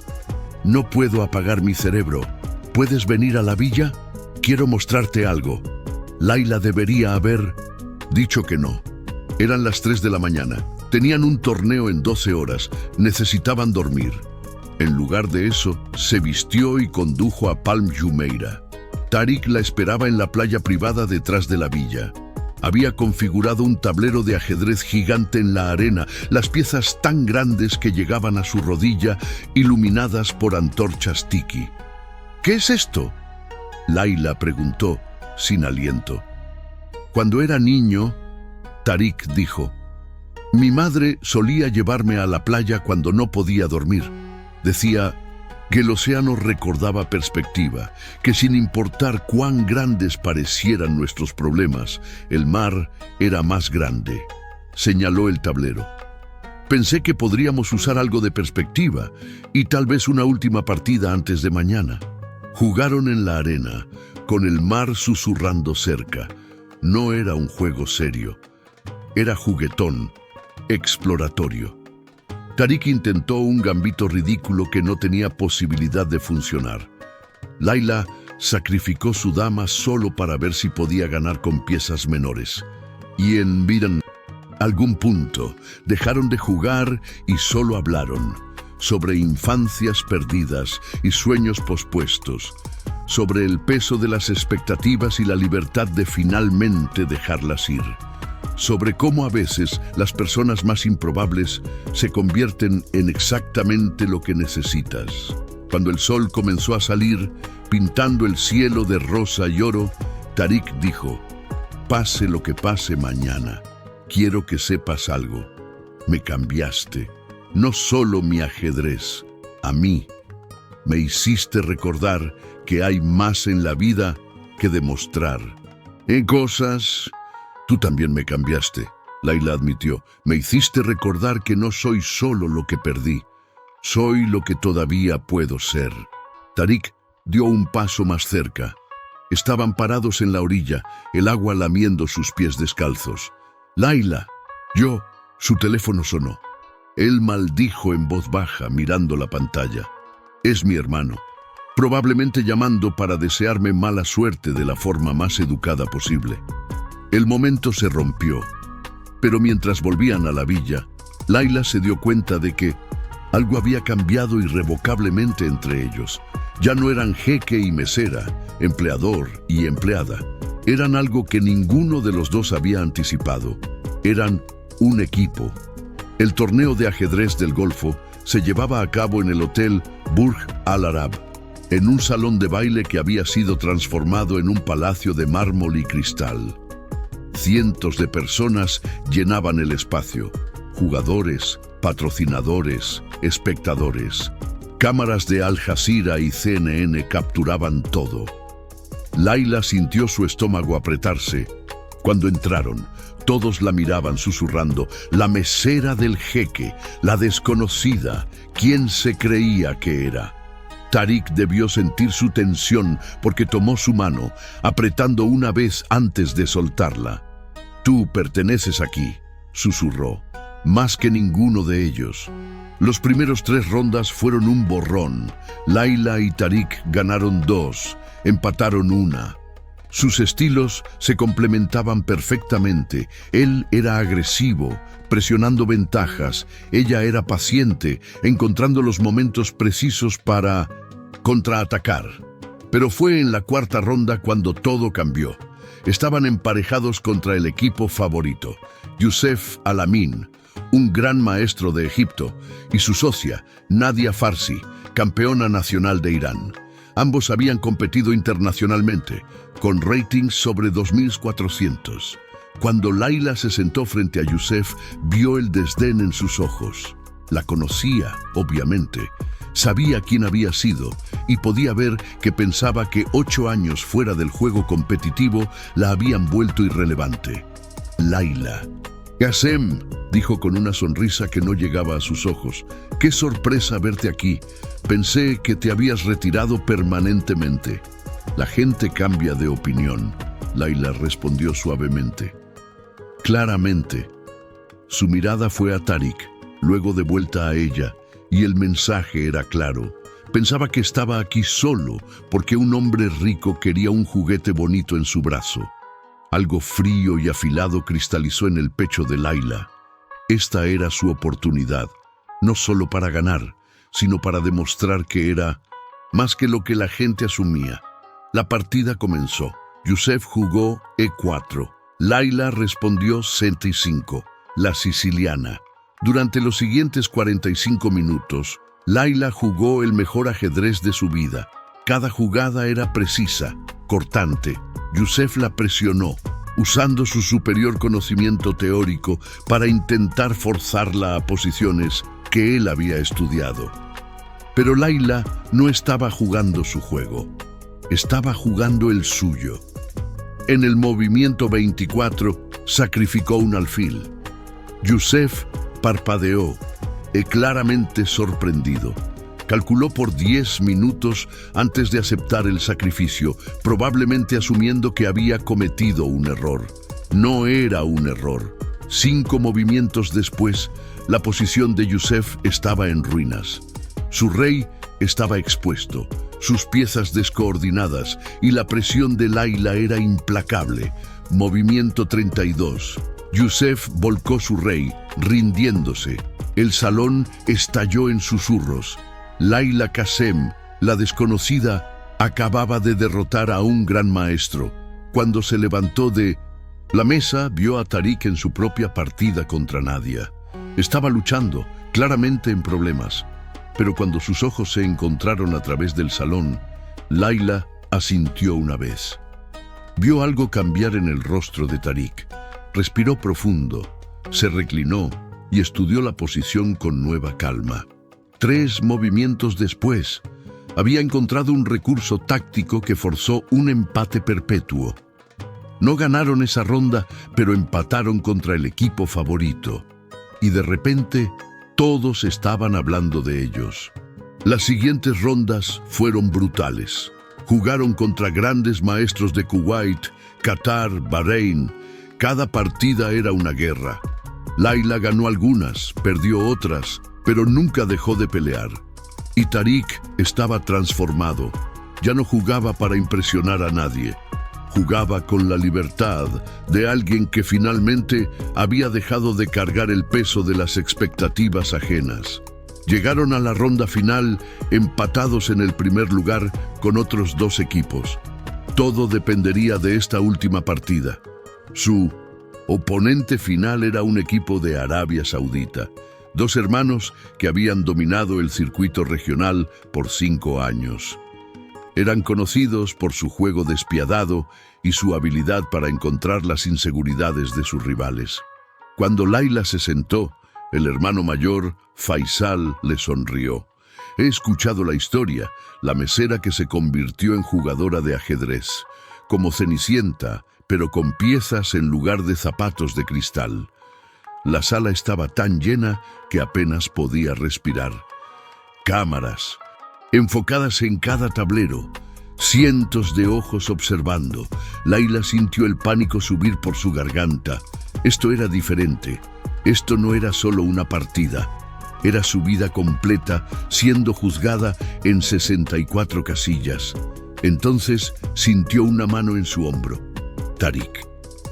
No puedo apagar mi cerebro. ¿Puedes venir a la villa? Quiero mostrarte algo. Laila debería haber dicho que no. Eran las 3 de la mañana. Tenían un torneo en 12 horas. Necesitaban dormir. En lugar de eso, se vistió y condujo a Palm Jumeirah. Tarik la esperaba en la playa privada detrás de la villa. Había configurado un tablero de ajedrez gigante en la arena, las piezas tan grandes que llegaban a su rodilla, iluminadas por antorchas tiki. ¿Qué es esto?, Layla preguntó, sin aliento. Cuando era niño, Tariq dijo, mi madre solía llevarme a la playa cuando no podía dormir. Decía que el océano recordaba perspectiva, que sin importar cuán grandes parecieran nuestros problemas, el mar era más grande. Señaló el tablero. Pensé que podríamos usar algo de perspectiva y tal vez una última partida antes de mañana. Jugaron en la arena, con el mar susurrando cerca. No era un juego serio. Era juguetón, exploratorio. Tariq intentó un gambito ridículo que no tenía posibilidad de funcionar. Layla sacrificó su dama solo para ver si podía ganar con piezas menores. Y en algún punto dejaron de jugar y solo hablaron sobre infancias perdidas y sueños pospuestos, sobre el peso de las expectativas y la libertad de finalmente dejarlas ir, sobre cómo a veces las personas más improbables se convierten en exactamente lo que necesitas. Cuando el sol comenzó a salir, pintando el cielo de rosa y oro, Tariq dijo, pase lo que pase mañana, quiero que sepas algo. Me cambiaste, no solo mi ajedrez, a mí. Me hiciste recordar que hay más en la vida que demostrar. En cosas... Tú también me cambiaste, Layla admitió. Me hiciste recordar que no soy solo lo que perdí. Soy lo que todavía puedo ser. Tariq dio un paso más cerca. Estaban parados en la orilla, el agua lamiendo sus pies descalzos. Layla, su teléfono sonó. Él maldijo en voz baja, mirando la pantalla. Es mi hermano, probablemente llamando para desearme mala suerte de la forma más educada posible. El momento se rompió, pero mientras volvían a la villa, Layla se dio cuenta de que algo había cambiado irrevocablemente entre ellos. Ya no eran jeque y mesera, empleador y empleada. Eran algo que ninguno de los dos había anticipado. Eran un equipo. El torneo de ajedrez del Golfo se llevaba a cabo en el hotel Burj Al Arab, en un salón de baile que había sido transformado en un palacio de mármol y cristal. Cientos de personas llenaban el espacio. Jugadores, patrocinadores, espectadores. Cámaras de Al Jazeera y CNN capturaban todo. Layla sintió su estómago apretarse. Cuando entraron, todos la miraban susurrando, la mesera del jeque, la desconocida, ¿quién se creía que era? Tariq debió sentir su tensión porque tomó su mano, apretando una vez antes de soltarla. Tú perteneces aquí, susurró, más que ninguno de ellos. Los primeros 3 rondas fueron un borrón. Layla y Tariq ganaron 2, empataron 1. Sus estilos se complementaban perfectamente. Él era agresivo, presionando ventajas. Ella era paciente, encontrando los momentos precisos para contraatacar. Pero fue en la 4ª ronda cuando todo cambió. Estaban emparejados contra el equipo favorito, Youssef Al-Amin, un gran maestro de Egipto, y su socia, Nadia Farsi, campeona nacional de Irán. Ambos habían competido internacionalmente, con ratings sobre 2400. Cuando Layla se sentó frente a Youssef, vio el desdén en sus ojos. La conocía, obviamente. Sabía quién había sido y podía ver que pensaba que 8 años fuera del juego competitivo la habían vuelto irrelevante. Layla. Qasem, dijo con una sonrisa que no llegaba a sus ojos. Qué sorpresa verte aquí. Pensé que te habías retirado permanentemente. La gente cambia de opinión, Layla respondió suavemente. Claramente. Su mirada fue a Tariq, luego de vuelta a ella, y el mensaje era claro. Pensaba que estaba aquí solo porque un hombre rico quería un juguete bonito en su brazo. Algo frío y afilado cristalizó en el pecho de Layla. Esta era su oportunidad, no solo para ganar, sino para demostrar que era más que lo que la gente asumía. La partida comenzó. Youssef jugó E4, Laila respondió 65, la siciliana. Durante los siguientes 45 minutos, Laila jugó el mejor ajedrez de su vida. Cada jugada era precisa, cortante. Yusef la presionó, usando su superior conocimiento teórico para intentar forzarla a posiciones que él había estudiado. Pero Laila no estaba jugando su juego, estaba jugando el suyo. En el movimiento 24, sacrificó un alfil. Yusef parpadeó, claramente sorprendido. Calculó por 10 minutos antes de aceptar el sacrificio, probablemente asumiendo que había cometido un error. No era un error. 5 movimientos después, la posición de Yusef estaba en ruinas. Su rey estaba expuesto, sus piezas descoordinadas y la presión de Laila era implacable. Movimiento 32. Yusef volcó su rey, rindiéndose. El salón estalló en susurros. Laila Qasem, la desconocida, acababa de derrotar a un gran maestro. Cuando se levantó de la mesa, vio a Tariq en su propia partida contra Nadia. Estaba luchando, claramente en problemas. Pero cuando sus ojos se encontraron a través del salón, Laila asintió una vez. Vio algo cambiar en el rostro de Tariq. Respiró profundo, se reclinó y estudió la posición con nueva calma. 3 movimientos después, había encontrado un recurso táctico que forzó un empate perpetuo. No ganaron esa ronda, pero empataron contra el equipo favorito. Y de repente, todos estaban hablando de ellos. Las siguientes rondas fueron brutales. Jugaron contra grandes maestros de Kuwait, Qatar, Bahrein. Cada partida era una guerra. Laila ganó algunas, perdió otras, pero nunca dejó de pelear. Y Tariq estaba transformado. Ya no jugaba para impresionar a nadie. Jugaba con la libertad de alguien que finalmente había dejado de cargar el peso de las expectativas ajenas. Llegaron a la ronda final empatados en el primer lugar con otros 2 equipos. Todo dependería de esta última partida. Su oponente final era un equipo de Arabia Saudita, 2 hermanos que habían dominado el circuito regional por 5 años. Eran conocidos por su juego despiadado y su habilidad para encontrar las inseguridades de sus rivales. Cuando Laila se sentó, el hermano mayor, Faisal, le sonrió. He escuchado la historia, la mesera que se convirtió en jugadora de ajedrez, como Cenicienta, pero con piezas en lugar de zapatos de cristal. La sala estaba tan llena que apenas podía respirar. Cámaras enfocadas en cada tablero, cientos de ojos observando. Laila sintió el pánico subir por su garganta. Esto era diferente. Esto no era solo una partida. Era su vida completa siendo juzgada en 64 casillas. Entonces sintió una mano en su hombro. Tariq,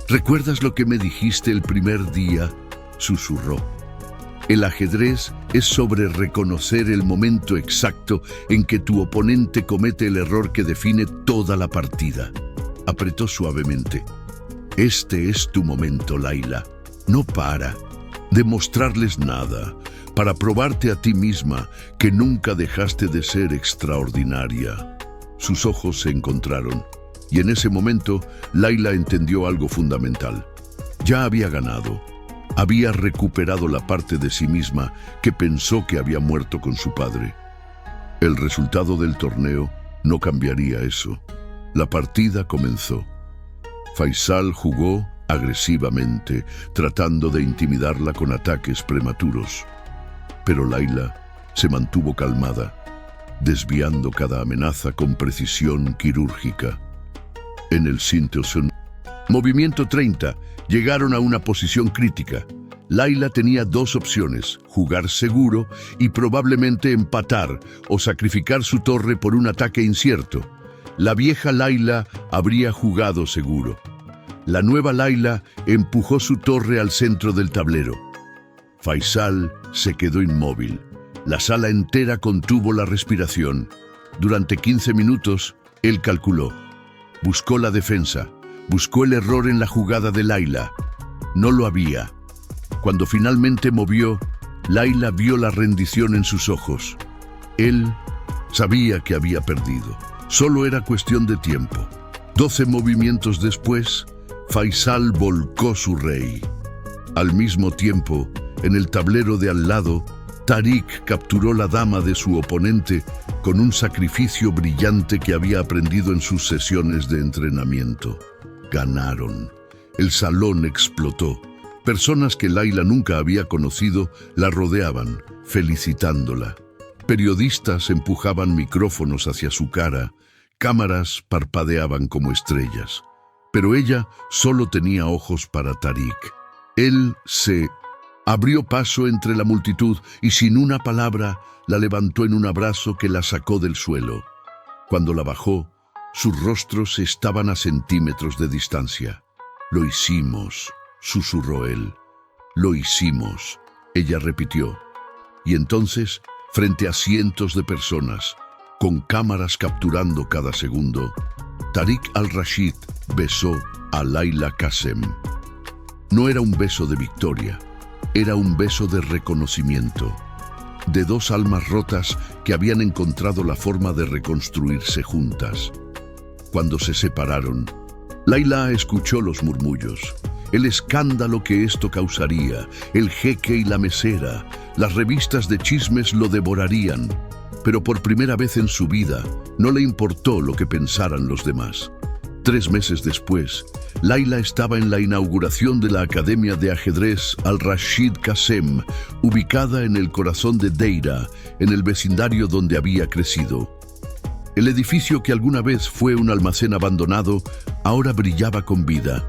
¿recuerdas lo que me dijiste el primer día?, susurró. El ajedrez es sobre reconocer el momento exacto en que tu oponente comete el error que define toda la partida. Apretó suavemente. Este es tu momento, Laila. No para de mostrarles nada, para probarte a ti misma que nunca dejaste de ser extraordinaria. Sus ojos se encontraron, y en ese momento Laila entendió algo fundamental. Ya había ganado. Había recuperado la parte de sí misma que pensó que había muerto con su padre. El resultado del torneo no cambiaría eso. La partida comenzó. Faisal jugó agresivamente, tratando de intimidarla con ataques prematuros. Pero Laila se mantuvo calmada, desviando cada amenaza con precisión quirúrgica. En el Sinteosun, movimiento 30, llegaron a una posición crítica. Laila tenía 2 opciones: jugar seguro y probablemente empatar o sacrificar su torre por un ataque incierto. La vieja Laila habría jugado seguro. La nueva Laila empujó su torre al centro del tablero. Faisal se quedó inmóvil. La sala entera contuvo la respiración. Durante 15 minutos, él calculó. Buscó la defensa. Buscó el error en la jugada de Layla. No lo había. Cuando finalmente movió, Layla vio la rendición en sus ojos. Él sabía que había perdido. Solo era cuestión de tiempo. 12 movimientos después, Faisal volcó su rey. Al mismo tiempo, en el tablero de al lado, Tariq capturó la dama de su oponente con un sacrificio brillante que había aprendido en sus sesiones de entrenamiento. Ganaron. El salón explotó. Personas que Layla nunca había conocido la rodeaban, felicitándola. Periodistas empujaban micrófonos hacia su cara, cámaras parpadeaban como estrellas. Pero ella solo tenía ojos para Tariq. Él se abrió paso entre la multitud y sin una palabra la levantó en un abrazo que la sacó del suelo. Cuando la bajó, sus rostros estaban a centímetros de distancia. «Lo hicimos», susurró él. «Lo hicimos», ella repitió. Y entonces, frente a cientos de personas, con cámaras capturando cada segundo, Tariq al-Rashid besó a Layla Qasem. No era un beso de victoria, era un beso de reconocimiento, de dos almas rotas que habían encontrado la forma de reconstruirse juntas. Cuando se separaron, Layla escuchó los murmullos, el escándalo que esto causaría, el jeque y la mesera, las revistas de chismes lo devorarían, pero por primera vez en su vida no le importó lo que pensaran los demás. 3 meses después, Layla estaba en la inauguración de la Academia de Ajedrez al-Rashid Qasem, ubicada en el corazón de Deira, en el vecindario donde había crecido. El edificio que alguna vez fue un almacén abandonado, ahora brillaba con vida.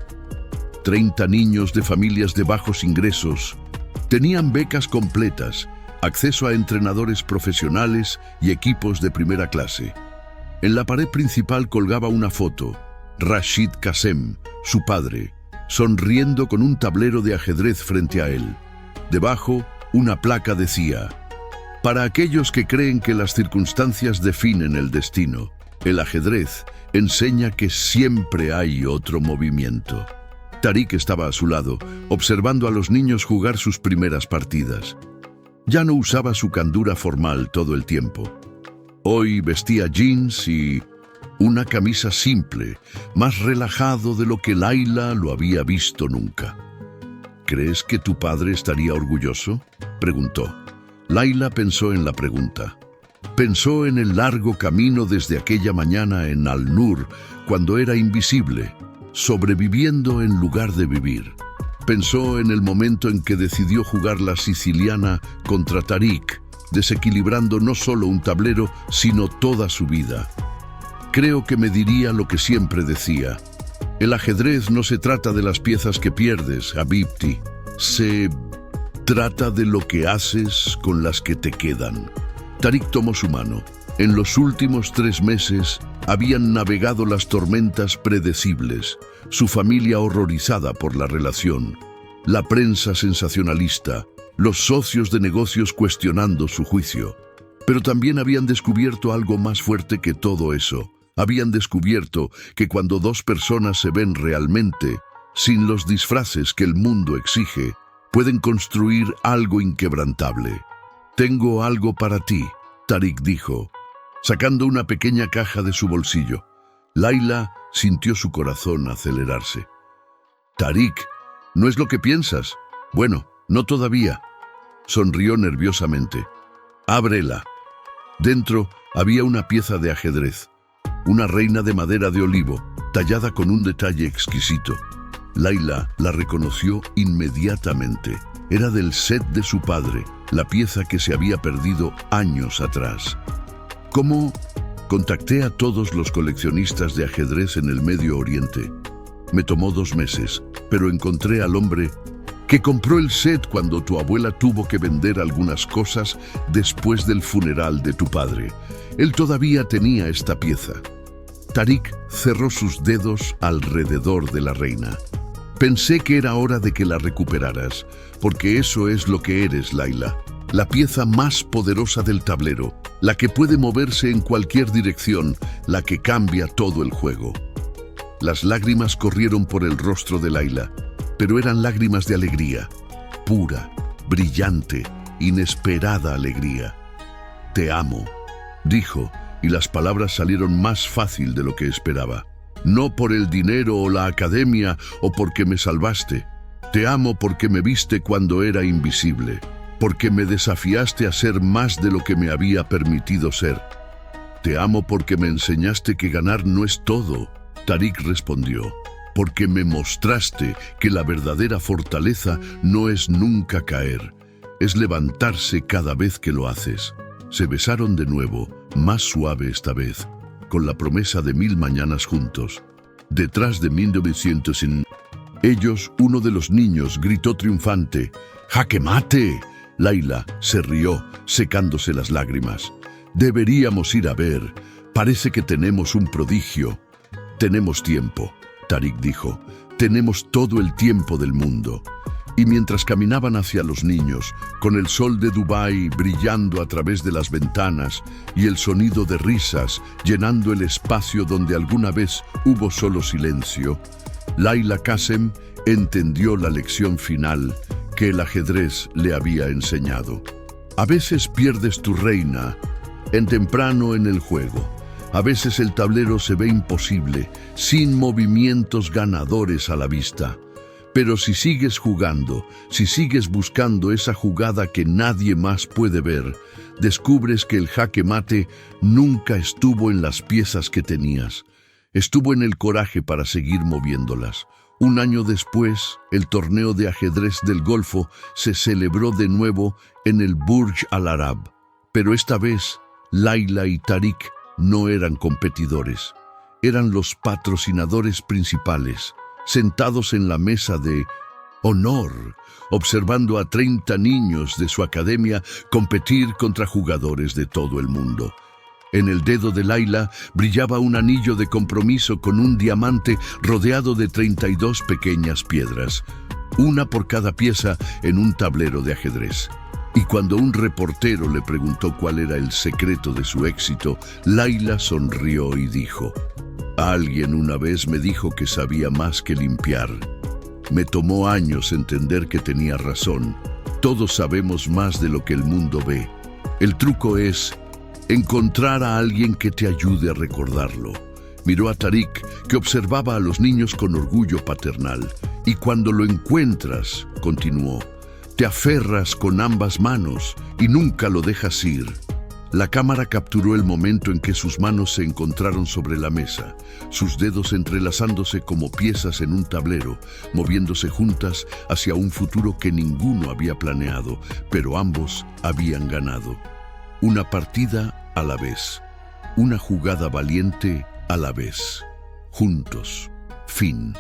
30 niños de familias de bajos ingresos tenían becas completas, acceso a entrenadores profesionales y equipos de primera clase. En la pared principal colgaba una foto, Rashid Qasem, su padre, sonriendo con un tablero de ajedrez frente a él. Debajo, una placa decía: «Para aquellos que creen que las circunstancias definen el destino, el ajedrez enseña que siempre hay otro movimiento». Tariq estaba a su lado, observando a los niños jugar sus primeras partidas. Ya no usaba su candura formal todo el tiempo. Hoy vestía jeans y una camisa simple, más relajado de lo que Layla lo había visto nunca. «¿Crees que tu padre estaría orgulloso?», preguntó. Layla pensó en la pregunta. Pensó en el largo camino desde aquella mañana en Al-Nur, cuando era invisible, sobreviviendo en lugar de vivir. Pensó en el momento en que decidió jugar la siciliana contra Tariq, desequilibrando no solo un tablero, sino toda su vida. «Creo que me diría lo que siempre decía. El ajedrez no se trata de las piezas que pierdes, Habibti. Se trata de lo que haces con las que te quedan». Tariq tomó su mano. En los últimos 3 meses habían navegado las tormentas predecibles, su familia horrorizada por la relación, la prensa sensacionalista, los socios de negocios cuestionando su juicio. Pero también habían descubierto algo más fuerte que todo eso. Habían descubierto que cuando 2 personas se ven realmente, sin los disfraces que el mundo exige, pueden construir algo inquebrantable. «Tengo algo para ti», Tariq dijo, sacando una pequeña caja de su bolsillo. Layla sintió su corazón acelerarse. «Tariq, ¿no es lo que piensas?». «Bueno, no todavía». Sonrió nerviosamente. «Ábrela». Dentro había una pieza de ajedrez, una reina de madera de olivo, tallada con un detalle exquisito. Layla la reconoció inmediatamente. Era del set de su padre, la pieza que se había perdido años atrás. «¿Cómo?». «Contacté a todos los coleccionistas de ajedrez en el Medio Oriente. Me tomó 2 meses, pero encontré al hombre que compró el set cuando tu abuela tuvo que vender algunas cosas después del funeral de tu padre. Él todavía tenía esta pieza». Tariq cerró sus dedos alrededor de la reina. «Pensé que era hora de que la recuperaras, porque eso es lo que eres, Layla. La pieza más poderosa del tablero, la que puede moverse en cualquier dirección, la que cambia todo el juego». Las lágrimas corrieron por el rostro de Layla, pero eran lágrimas de alegría, pura, brillante, inesperada alegría. «Te amo», dijo, y las palabras salieron más fácil de lo que esperaba. «No por el dinero o la academia o porque me salvaste. Te amo porque me viste cuando era invisible, porque me desafiaste a ser más de lo que me había permitido ser. Te amo porque me enseñaste que ganar no es todo», Tariq respondió, «porque me mostraste que la verdadera fortaleza no es nunca caer, es levantarse cada vez que lo haces». Se besaron de nuevo, más suave esta vez, con la promesa de 1000 mañanas juntos. Detrás de 1900 ellos, uno de los niños, gritó triunfante, «¡Jaque mate!». Layla se rió, secándose las lágrimas. «Deberíamos ir a ver. Parece que tenemos un prodigio». «Tenemos tiempo», Tariq dijo. «Tenemos todo el tiempo del mundo». Y mientras caminaban hacia los niños, con el sol de Dubái brillando a través de las ventanas y el sonido de risas llenando el espacio donde alguna vez hubo solo silencio, Layla Qasem entendió la lección final que el ajedrez le había enseñado. A veces pierdes tu reina temprano en el juego. A veces el tablero se ve imposible, sin movimientos ganadores a la vista. Pero si sigues jugando, si sigues buscando esa jugada que nadie más puede ver, descubres que el jaque mate nunca estuvo en las piezas que tenías. Estuvo en el coraje para seguir moviéndolas. Un año después, el torneo de ajedrez del Golfo se celebró de nuevo en el Burj Al Arab. Pero esta vez, Layla y Tariq no eran competidores. Eran los patrocinadores principales, sentados en la mesa de honor, observando a 30 niños de su academia competir contra jugadores de todo el mundo. En el dedo de Layla brillaba un anillo de compromiso con un diamante rodeado de 32 pequeñas piedras, una por cada pieza en un tablero de ajedrez. Y cuando un reportero le preguntó cuál era el secreto de su éxito, Layla sonrió y dijo: «Alguien una vez me dijo que sabía más que limpiar. Me tomó años entender que tenía razón. Todos sabemos más de lo que el mundo ve. El truco es encontrar a alguien que te ayude a recordarlo». Miró a Tariq, que observaba a los niños con orgullo paternal. «Y cuando lo encuentras», continuó, «te aferras con ambas manos y nunca lo dejas ir». La cámara capturó el momento en que sus manos se encontraron sobre la mesa, sus dedos entrelazándose como piezas en un tablero, moviéndose juntas hacia un futuro que ninguno había planeado, pero ambos habían ganado. Una partida a la vez, una jugada valiente a la vez. Juntos. Fin.